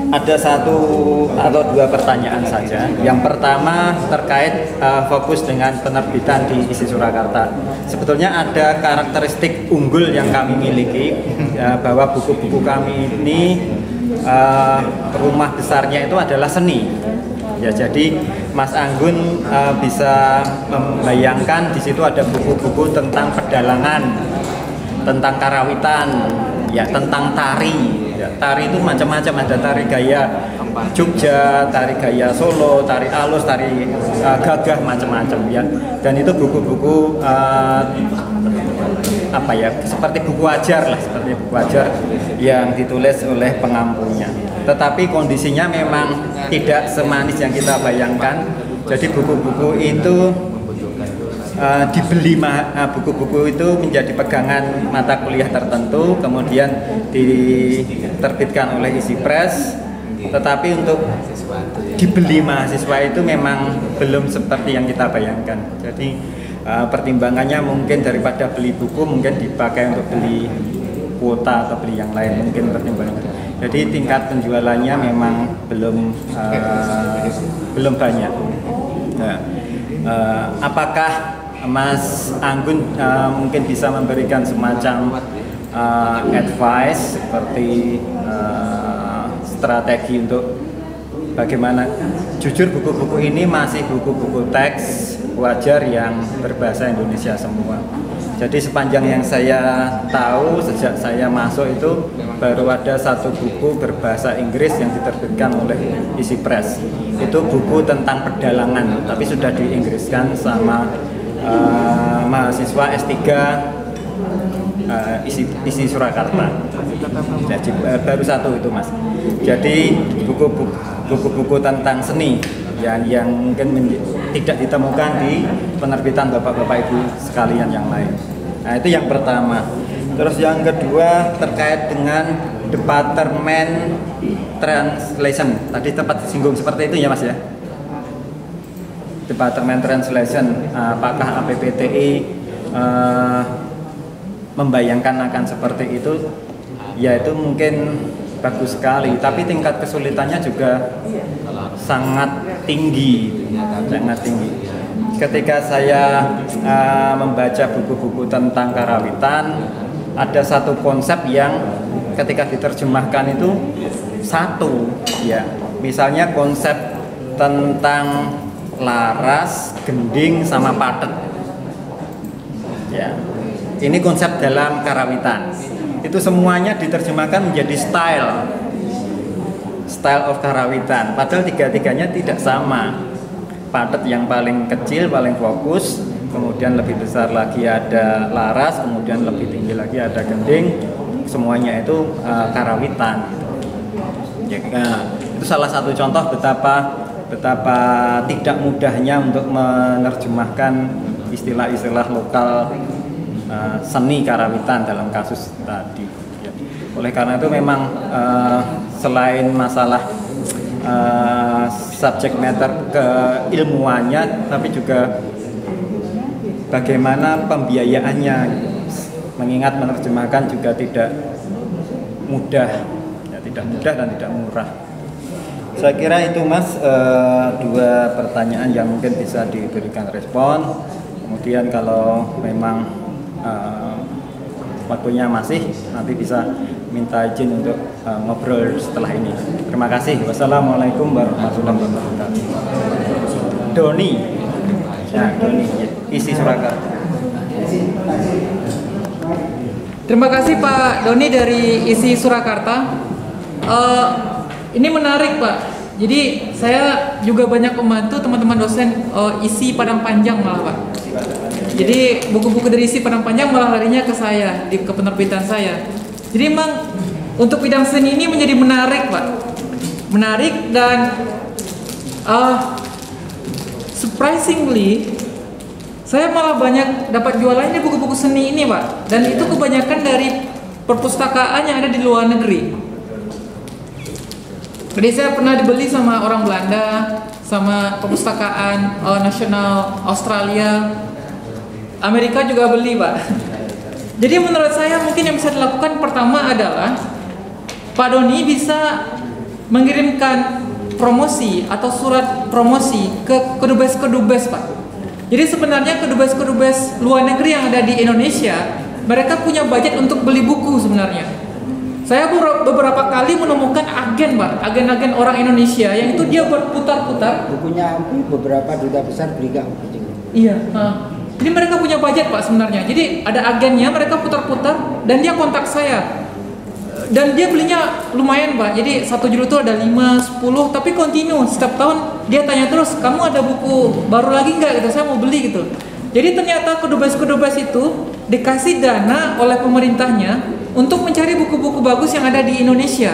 Ada 1 atau 2 pertanyaan saja. Yang pertama terkait fokus dengan penerbitan di ISI Surakarta. Sebetulnya ada karakteristik unggul yang kami miliki, bahwa buku-buku kami ini rumah besarnya itu adalah seni. Ya, jadi Mas Anggun bisa membayangkan di situ ada buku-buku tentang pedalangan, tentang karawitan, ya, tentang tari. Ya, tari itu macam-macam, ada tari gaya Jogja, tari gaya Solo, tari alus, tari gagah, macam-macam ya. Dan itu buku-buku apa ya, seperti buku ajar lah, seperti buku ajar yang ditulis oleh pengampunya. Tetapi kondisinya memang tidak semanis yang kita bayangkan. Jadi buku-buku itu dibeli, buku-buku itu menjadi pegangan mata kuliah tertentu, kemudian diterbitkan oleh Isi Press, tetapi untuk dibeli mahasiswa itu memang belum seperti yang kita bayangkan. Jadi pertimbangannya mungkin daripada beli buku mungkin dipakai untuk beli kuota atau beli yang lain, mungkin pertimbangannya. Jadi tingkat penjualannya memang belum banyak. Nah, apakah Mas Anggun mungkin bisa memberikan semacam advice seperti strategi untuk bagaimana, jujur buku-buku ini masih buku-buku teks wajar yang berbahasa Indonesia semua. Jadi sepanjang yang saya tahu, sejak saya masuk itu baru ada 1 buku berbahasa Inggris yang diterbitkan oleh Isi Press. Itu buku tentang pedalangan, tapi sudah diinggriskan sama mahasiswa S3 isi Surakarta. Jadi baru 1 itu Mas. Jadi buku-buku tentang seni yang mungkin tidak ditemukan di penerbitan Bapak-Bapak Ibu sekalian yang lain. Nah, itu yang pertama. Terus yang kedua terkait dengan Departemen Translation. Tadi tempat disinggung seperti itu ya Mas ya. Departemen Translation, apakah APPTI membayangkan akan seperti itu, ya itu mungkin bagus sekali. Tapi tingkat kesulitannya juga sangat tinggi, sangat tinggi. Ketika saya membaca buku-buku tentang karawitan, ada satu konsep yang ketika diterjemahkan itu satu, ya. Misalnya konsep tentang laras, gending, sama patet. Ya. Ini konsep dalam karawitan. Itu semuanya diterjemahkan menjadi style of karawitan. Padahal tiga-tiganya tidak sama. Patet yang paling kecil, paling fokus, kemudian lebih besar lagi ada laras, kemudian lebih tinggi lagi ada gending. Semuanya itu karawitan. Ya, itu salah satu contoh betapa tidak mudahnya untuk menerjemahkan istilah-istilah lokal seni karawitan dalam kasus tadi. Ya. Oleh karena itu memang selain masalah subject matter keilmuannya, tapi juga bagaimana pembiayaannya, mengingat menerjemahkan juga tidak mudah, ya, tidak mudah dan tidak murah. Saya kira itu Mas, dua pertanyaan yang mungkin bisa diberikan respon. Kemudian kalau memang waktunya masih, nanti bisa minta izin untuk ngobrol setelah ini. Terima kasih. Wassalamualaikum warahmatullahi wabarakatuh. Doni, ya, Doni, isi Surakarta. Terima kasih Pak Doni dari isi Surakarta. Ini menarik Pak. Jadi saya juga banyak membantu teman-teman dosen isi Padang Panjang malah Pak. Jadi buku-buku dari isi Padang Panjang malah larinya ke saya, ke penerbitan saya. Jadi memang untuk bidang seni ini menjadi menarik Pak. Menarik dan surprisingly saya malah banyak dapat jualannya buku-buku seni ini Pak. Dan itu kebanyakan dari perpustakaan yang ada di luar negeri. Jadi saya pernah dibeli sama orang Belanda, sama perpustakaan nasional Australia, Amerika juga beli Pak. Jadi menurut saya mungkin yang bisa dilakukan pertama adalah Pak Doni bisa mengirimkan promosi atau surat promosi ke kedubes-kedubes Pak. Jadi sebenarnya kedubes-kedubes luar negeri yang ada di Indonesia, mereka punya budget untuk beli buku sebenarnya. Saya beberapa kali menemukan agen Pak, agen-agen orang Indonesia yang itu dia berputar-putar. Bukunya beberapa duta besar beli gak? Iya. Jadi mereka punya budget Pak sebenarnya. Jadi ada agennya, mereka putar-putar dan dia kontak saya. Dan dia belinya lumayan Pak. Jadi satu judul itu ada 5, 10, tapi kontinu setiap tahun dia tanya terus, kamu ada buku baru lagi nggak? Gitu, saya mau beli gitu. Jadi ternyata kedubes-kedubes itu dikasih dana oleh pemerintahnya untuk mencari buku-buku bagus yang ada di Indonesia.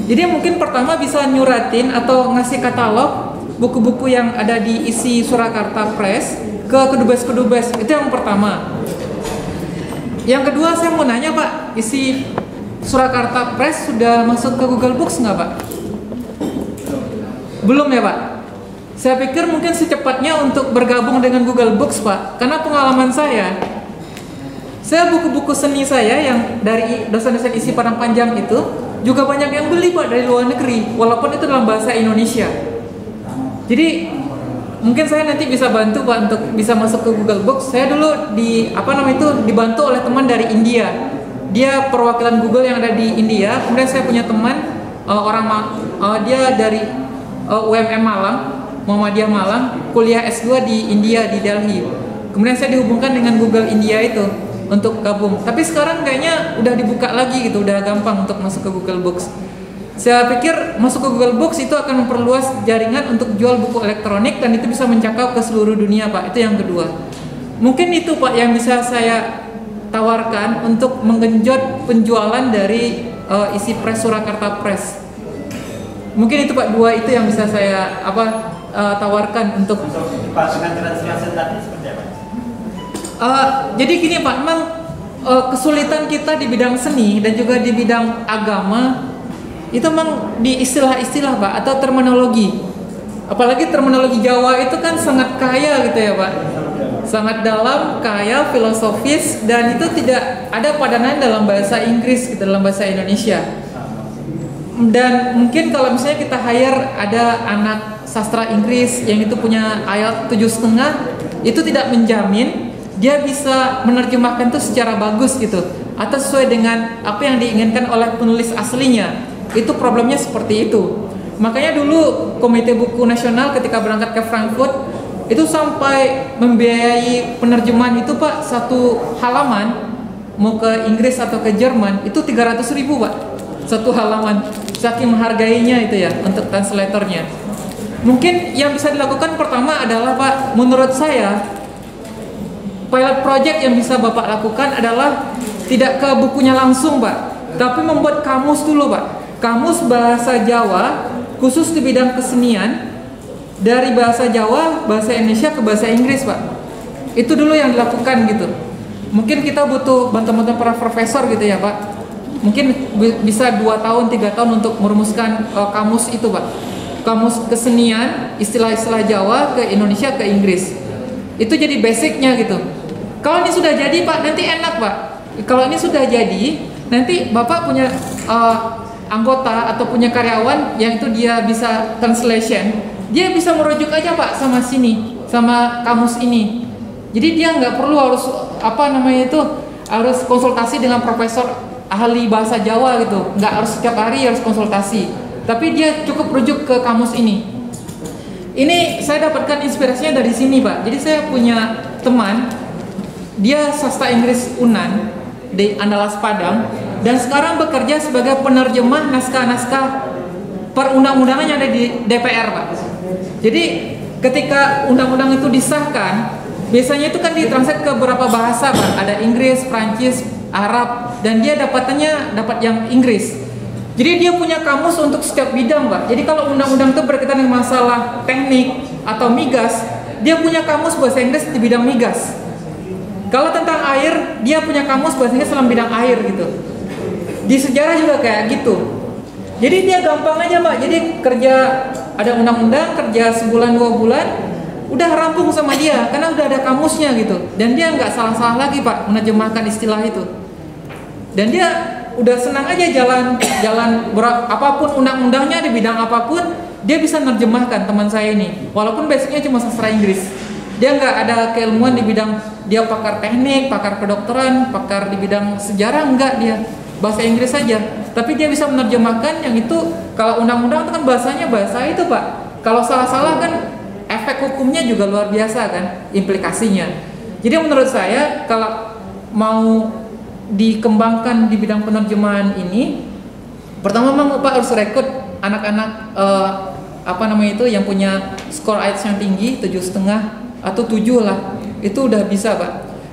Jadi mungkin pertama bisa nyuratin atau ngasih katalog buku-buku yang ada di isi Surakarta Press ke kedubes-kedubes. Itu yang pertama. Yang kedua saya mau nanya Pak, isi Surakarta Press sudah masuk ke Google Books nggak Pak? Belum ya Pak? Saya pikir mungkin secepatnya untuk bergabung dengan Google Books Pak. Karena pengalaman saya buku-buku seni saya yang dari dosen-dosen isi Padang Panjang itu juga banyak yang beli Pak dari luar negeri, walaupun itu dalam bahasa Indonesia. Jadi mungkin saya nanti bisa bantu Pak untuk bisa masuk ke Google Books. Saya dulu dibantu oleh teman dari India. Dia perwakilan Google yang ada di India. Kemudian saya punya teman dia dari UMM Malang, Muhammadiyah Malang, kuliah S2 di India di Delhi. Kemudian saya dihubungkan dengan Google India itu untuk gabung. Tapi sekarang kayaknya udah dibuka lagi gitu, udah gampang untuk masuk ke Google Books. Saya pikir masuk ke Google Books itu akan memperluas jaringan untuk jual buku elektronik dan itu bisa mencakup ke seluruh dunia Pak. Itu yang kedua. Mungkin itu Pak yang bisa saya tawarkan untuk menggenjot penjualan dari isi Press Surakarta Press. Mungkin itu Pak, dua itu yang bisa saya tawarkan untuk dengan translation tadi seperti apa? Jadi gini Pak, memang kesulitan kita di bidang seni dan juga di bidang agama itu memang di istilah-istilah Pak atau terminologi. Apalagi terminologi Jawa itu kan sangat kaya gitu ya Pak. sangat dalam, kaya, filosofis, dan itu tidak ada padanan dalam bahasa Inggris, dalam bahasa Indonesia. Dan mungkin kalau misalnya kita hire ada anak sastra Inggris yang itu punya IELTS 7,5, itu tidak menjamin dia bisa menerjemahkan itu secara bagus gitu, atau sesuai dengan apa yang diinginkan oleh penulis aslinya. Itu problemnya seperti itu. Makanya dulu Komite Buku Nasional ketika berangkat ke Frankfurt itu sampai membiayai penerjemahan itu Pak, satu halaman mau ke Inggris atau ke Jerman itu 300.000 Pak, satu halaman, saking menghargainya itu ya untuk translatornya. Mungkin yang bisa dilakukan pertama adalah Pak, menurut saya pilot project yang bisa Bapak lakukan adalah tidak ke bukunya langsung Pak, tapi membuat kamus dulu Pak, kamus bahasa Jawa khusus di bidang kesenian dari bahasa Jawa, bahasa Indonesia ke bahasa Inggris Pak. Itu dulu yang dilakukan gitu. Mungkin kita butuh bantuan para profesor gitu ya Pak. Mungkin bisa 2 tahun, 3 tahun untuk merumuskan kamus itu Pak. Kamus kesenian, istilah-istilah Jawa ke Indonesia ke Inggris. Itu jadi basicnya gitu. Kalau ini sudah jadi Pak, nanti enak Pak. Kalau ini sudah jadi, nanti Bapak punya anggota atau punya karyawan yang itu dia bisa translation, dia bisa merujuk aja Pak sama sini, sama kamus ini. Jadi dia nggak perlu harus harus konsultasi dengan profesor ahli bahasa Jawa gitu, nggak harus setiap hari harus konsultasi, tapi dia cukup rujuk ke kamus ini. Ini saya dapatkan inspirasinya dari sini Pak. Jadi saya punya teman, dia sastra Inggris Unan di Andalas Padang, dan sekarang bekerja sebagai penerjemah naskah-naskah perundang-undangan yang ada di DPR Pak. Jadi ketika undang-undang itu disahkan, biasanya itu kan ditranslate ke beberapa bahasa Pak, ada Inggris, Prancis, Arab, dan dia dapat yang Inggris. Jadi dia punya kamus untuk setiap bidang Pak. Jadi kalau undang-undang itu berkaitan dengan masalah teknik atau migas, dia punya kamus bahasa Inggris di bidang migas. Kalau tentang air, dia punya kamus bahasa Inggris dalam bidang air gitu. Di sejarah juga kayak gitu. Jadi dia gampang aja Pak. Jadi kerja ada undang-undang, kerja sebulan 2 bulan, udah rampung sama dia karena udah ada kamusnya gitu. Dan dia nggak salah-salah lagi Pak menerjemahkan istilah itu. Dan dia udah senang aja jalan apapun undang-undangnya di bidang apapun, dia bisa menerjemahkan teman saya ini. Walaupun basicnya cuma sastra Inggris. Dia nggak ada keilmuan di bidang, dia pakar teknik, pakar kedokteran, pakar di bidang sejarah, enggak, dia bahasa Inggris saja. Tapi dia bisa menerjemahkan yang itu. Kalau undang-undang itu kan bahasanya bahasa itu Pak. Kalau salah-salah kan efek hukumnya juga luar biasa kan, implikasinya. Jadi menurut saya kalau mau dikembangkan di bidang penerjemahan ini, pertama memang Pak harus rekrut anak-anak yang punya skor IELTS yang tinggi 7,5 atau 7 lah, itu udah bisa Pak.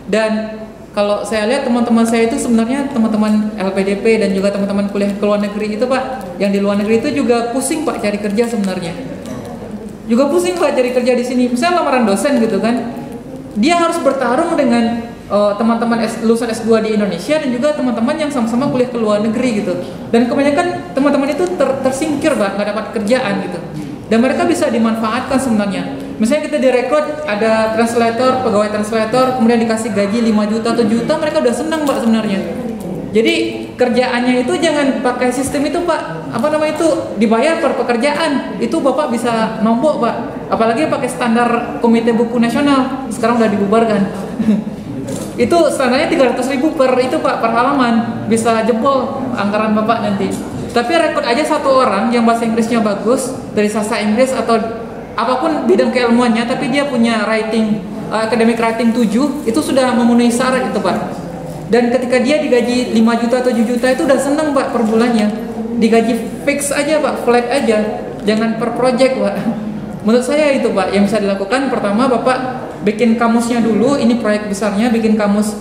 Dan kalau saya lihat teman-teman saya itu sebenarnya teman-teman LPDP dan juga teman-teman kuliah ke luar negeri itu Pak, yang di luar negeri itu juga pusing Pak cari kerja sebenarnya. Juga pusing Pak cari kerja di sini. Misalnya lamaran dosen gitu kan, dia harus bertarung dengan teman-teman lulusan S2 di Indonesia dan juga teman-teman yang sama-sama kuliah ke luar negeri gitu. Dan kebanyakan teman-teman itu tersingkir Pak, nggak dapat kerjaan gitu. Dan mereka bisa dimanfaatkan sebenarnya. Misalnya kita direkrut ada translator, pegawai translator, kemudian dikasih gaji 5 juta atau juta, mereka udah senang Pak sebenarnya. Jadi kerjaannya itu jangan pakai sistem itu Pak, dibayar per pekerjaan. Itu Bapak bisa nombok Pak. Apalagi pakai standar Komite Buku Nasional, sekarang udah dibubarkan. Itu standarnya 300.000 per itu Pak, per halaman. Bisa jebol anggaran Bapak nanti. Tapi rekrut aja satu orang yang bahasa Inggrisnya bagus, dari sastra Inggris atau apapun bidang keilmuannya, tapi dia punya academic rating 7, itu sudah memenuhi syarat itu Pak. Dan ketika dia digaji 5 juta atau 7 juta itu udah seneng Pak per bulannya. Digaji fix aja Pak, flat aja, jangan per project Pak. Menurut saya itu Pak yang bisa dilakukan. Pertama Bapak bikin kamusnya dulu, ini proyek besarnya, bikin kamus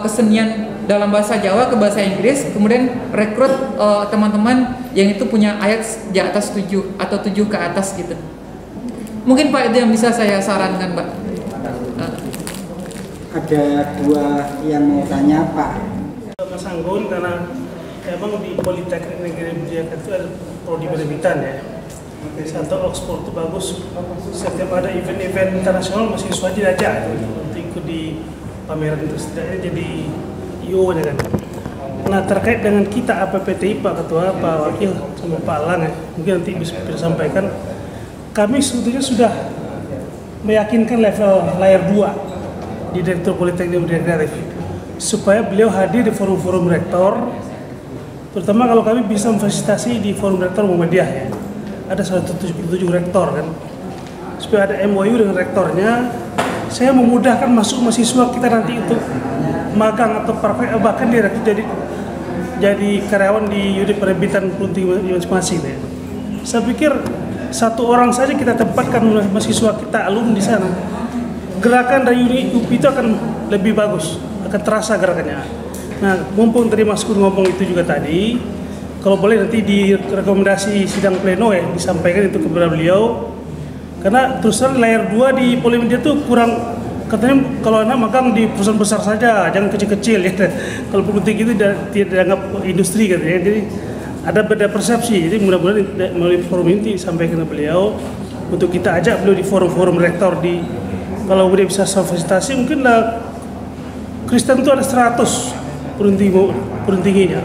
kesenian dalam bahasa Jawa ke bahasa Inggris, kemudian rekrut teman-teman yang itu punya IELTS di atas 7 atau 7 ke atas gitu. Mungkin Pak itu yang bisa saya sarankan Pak. Ada 2 yang mau tanya Pak. Mas Anggun, karena memang di Politeknik Negeri Budiaka itu ada prodi penerbitan ya. Satu Oxford itu bagus. Setiap ada event-event internasional mahasiswa diajak. Penting ikut di pameran itu, setidaknya jadi IO-nya kan. Nah terkait dengan kita APPTI, Pak Ketua, Pak Wakil, sama Pak Alang ya, mungkin nanti bisa sampaikan, kami sebetulnya sudah meyakinkan level layer 2 di Direktur Politeknik Pendidikan Kreatif supaya beliau hadir di forum-forum rektor, terutama kalau kami bisa memfasilitasi di forum rektor Muhammadiyah ya. Ada 177 rektor kan, supaya ada MOU dengan rektornya. Saya memudahkan masuk mahasiswa kita nanti untuk magang atau praktek, bahkan jadi karyawan di unit penerbitan peruntingan masing-masing ya. Saya pikir satu orang saja kita tempatkan mahasiswa kita, alumni di sana, gerakan dari unit UPI itu akan lebih bagus, akan terasa gerakannya. Nah, mumpung tadi Mas Kun ngomong itu juga tadi, kalau boleh nanti di rekomendasi sidang pleno ya disampaikan itu kepada beliau, karena terus terang layer 2 di Polimedia itu kurang, katanya kalau anak magang di perusahaan besar saja, jangan kecil-kecil ya. Kalau perguruan tinggi itu tidak dianggap industri katanya. Jadi ada beda persepsi. Jadi mudah-mudahan melalui forum ini disampaikan ke beliau untuk kita ajak beliau di forum-forum rektor di, kalau beliau bisa fasilitasi mungkin lah. Kristen itu ada 100 perguruan tingginya,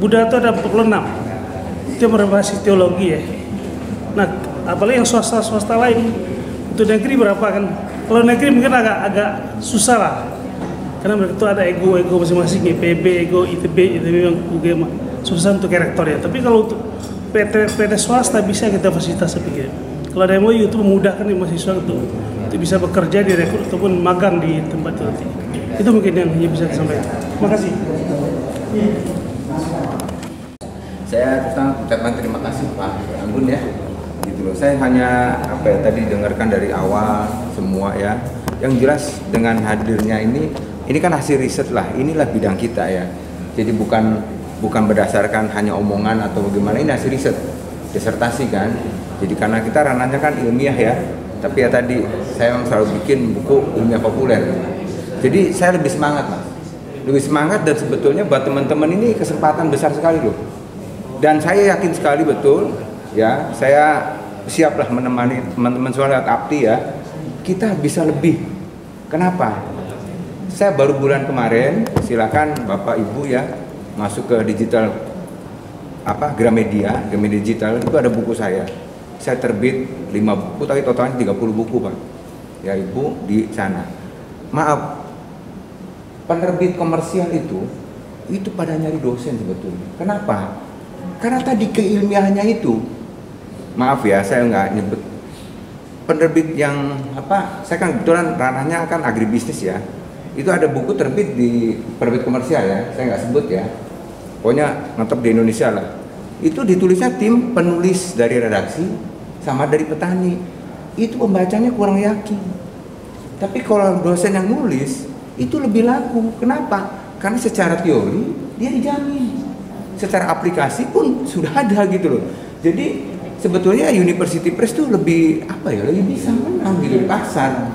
Buddha itu ada 46. Itu merevasi teologi ya. Nah, apalagi yang swasta lain, untuk negeri berapa kan? Kalau negeri mungkin agak susah lah, karena mereka itu ada ego masing-masing, IPB, ego ITB yang UGM susah untuk rektor ya. Tapi kalau untuk PT swasta bisa kita fasilitasi pikir. Kalau ada MOU itu memudahkan mahasiswa itu bisa bekerja di rekrut ataupun magang di tempat itu nanti. Itu mungkin yang bisa disampaikan. Terima kasih. Saya ucapkan terima kasih Pak Anggun ya. Gitu loh. Saya hanya tadi dengarkan dari awal semua ya. Yang jelas dengan hadirnya ini kan hasil riset lah. Inilah bidang kita ya. Jadi bukan berdasarkan hanya omongan atau bagaimana, ini hasil riset, disertasi kan. Jadi karena kita ranahnya kan ilmiah ya. Tapi ya tadi saya memang selalu bikin buku ilmiah populer. Jadi saya lebih semangat Mas. Lebih semangat, dan sebetulnya buat teman-teman ini kesempatan besar sekali loh. Dan saya yakin sekali betul ya, saya siaplah menemani teman-teman Sholat Abdi ya. Kita bisa lebih. Kenapa? Saya baru bulan kemarin, silakan Bapak Ibu ya masuk ke digital Gramedia digital, itu ada buku saya. Saya terbit 5 buku, tapi totalnya 30 buku Pak. Ya Ibu di sana. Maaf, penerbit komersial itu pada nyari dosen sebetulnya. Kenapa? Karena tadi keilmiahannya itu, maaf ya saya nggak nyebut penerbit yang saya kan kebetulan ranahnya kan agribisnis ya. Itu ada buku terbit di penerbit komersial ya, saya nggak sebut ya. Pokoknya ngetop di Indonesia lah. Itu ditulisnya tim penulis dari redaksi sama dari petani. Itu pembacanya kurang yakin. Tapi kalau dosen yang nulis itu lebih laku. Kenapa? Karena secara teori dia dijamin, secara aplikasi pun sudah ada gitu loh. Jadi sebetulnya University Press tuh lebih lebih bisa menang gitu di pasar.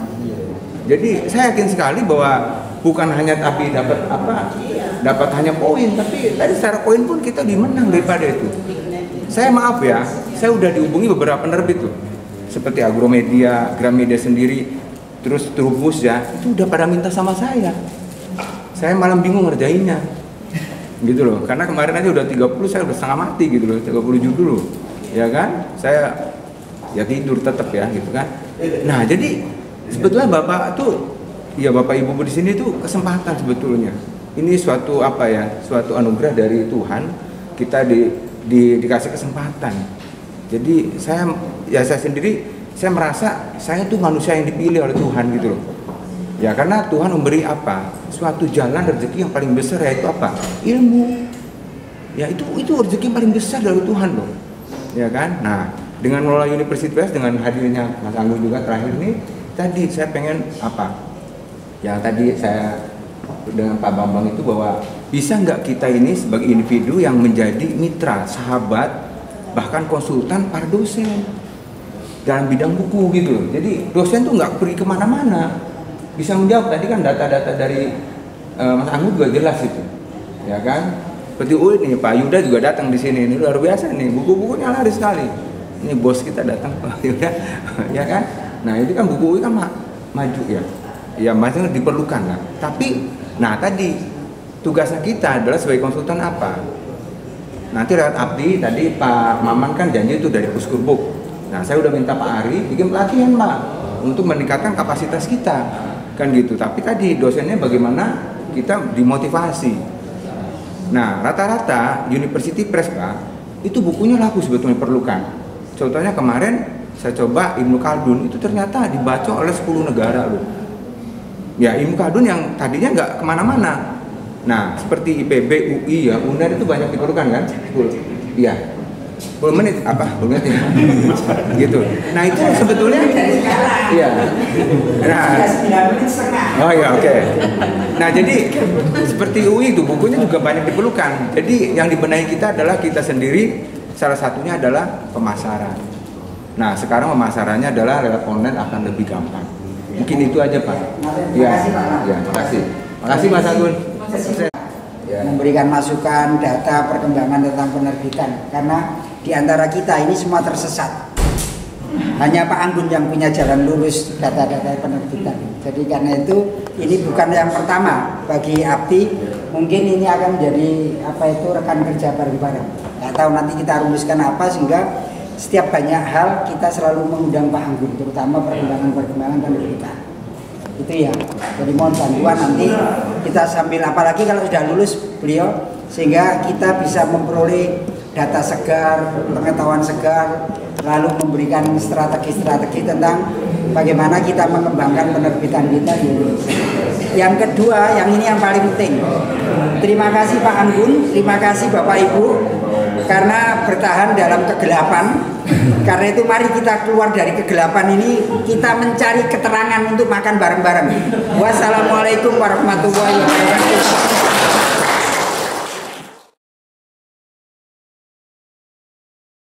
Jadi saya yakin sekali bahwa bukan hanya tapi dapat hanya poin, tapi tadi secara poin pun kita dimenang daripada itu. Saya maaf ya, saya udah dihubungi beberapa penerbit tuh, seperti Agromedia, Gramedia sendiri, terus Trubus ya, itu udah pada minta sama saya. Saya malam bingung ngerjainnya, gitu loh. Karena kemarin aja udah 30, saya udah setengah mati gitu loh, 30 judul loh, ya kan? Saya ya tidur tetap ya, gitu kan. Nah jadi sebetulnya Bapak tuh, ya Bapak Ibu di sini tuh kesempatan sebetulnya. Ini suatu suatu anugerah dari Tuhan, kita dikasih kesempatan. Jadi saya sendiri, saya merasa saya tuh manusia yang dipilih oleh Tuhan gitu loh. Ya karena Tuhan memberi suatu jalan rezeki yang paling besar, yaitu ilmu. Ya itu rezeki yang paling besar dari Tuhan loh. Ya kan? Nah, dengan mengelola universitas, dengan hadirnya Mas Anggun juga terakhir ini, tadi saya pengen yang tadi saya dengan Pak Bambang itu, bahwa bisa nggak kita ini sebagai individu yang menjadi mitra, sahabat, bahkan konsultan para dosen dalam bidang buku gitu. Jadi dosen tuh nggak pergi kemana-mana, bisa menjawab. Tadi kan data-data dari Mas Anggun juga jelas itu, ya kan? Seperti ini Pak Yuda juga datang di sini, ini luar biasa nih, buku-bukunya laris sekali. Ini bos kita datang Pak Yuda, ya kan? Nah itu kan buku kan maju ya. ya masih diperlukan lah. Tapi, nah tadi tugasnya kita adalah sebagai konsultan apa? Nanti lewat Abdi, tadi Pak Maman kan janji itu dari Puskurbuk. Nah saya udah minta Pak Ari bikin pelatihan Pak untuk meningkatkan kapasitas kita, kan gitu. Tapi tadi dosennya bagaimana kita dimotivasi. Nah rata-rata University Press Pak, itu bukunya laku sebetulnya perlukan. Contohnya kemarin saya coba Ibnu Khaldun, itu ternyata dibaca oleh 10 negara loh. Ya Ibnu Khaldun yang tadinya nggak kemana-mana. Nah seperti IPB, UI ya, UNER itu banyak diperlukan kan? 10, iya. 10 menit apa? 10 menit ya? Gitu. Nah itu sebetulnya iya. Nah, oh ya oke. Nah jadi seperti UI itu bukunya juga banyak diperlukan. Jadi yang dibenahi kita adalah kita sendiri. Salah satunya adalah pemasaran. Nah sekarang pemasarannya adalah lewat online akan lebih gampang. Mungkin itu aja Pak. Ya, ya, makasih. Makasih Mas Agun. Memberikan masukan, data, perkembangan tentang penerbitan. Karena di antara kita ini semua tersesat. Hanya Pak Anggun yang punya jalan lurus data-data penerbitan. Jadi karena itu ini bukan yang pertama bagi Abdi. Mungkin ini akan menjadi rekan kerja bareng-bareng. Nggak tahu nanti kita rumuskan apa sehingga setiap banyak hal kita selalu mengundang Pak Anggun, terutama perkembangan penerbitan. Itu ya. Jadi mohon bantuan nanti kita sambil, apalagi kalau sudah lulus beliau, sehingga kita bisa memperoleh data segar, pengetahuan segar, lalu memberikan strategi-strategi tentang bagaimana kita mengembangkan penerbitan kita di Indonesia. Yang kedua, yang ini yang paling penting. Terima kasih Pak Anggun, terima kasih Bapak Ibu karena bertahan dalam kegelapan. Karena itu mari kita keluar dari kegelapan ini, kita mencari keterangan untuk makan bareng-bareng. Wassalamualaikum warahmatullahi wabarakatuh.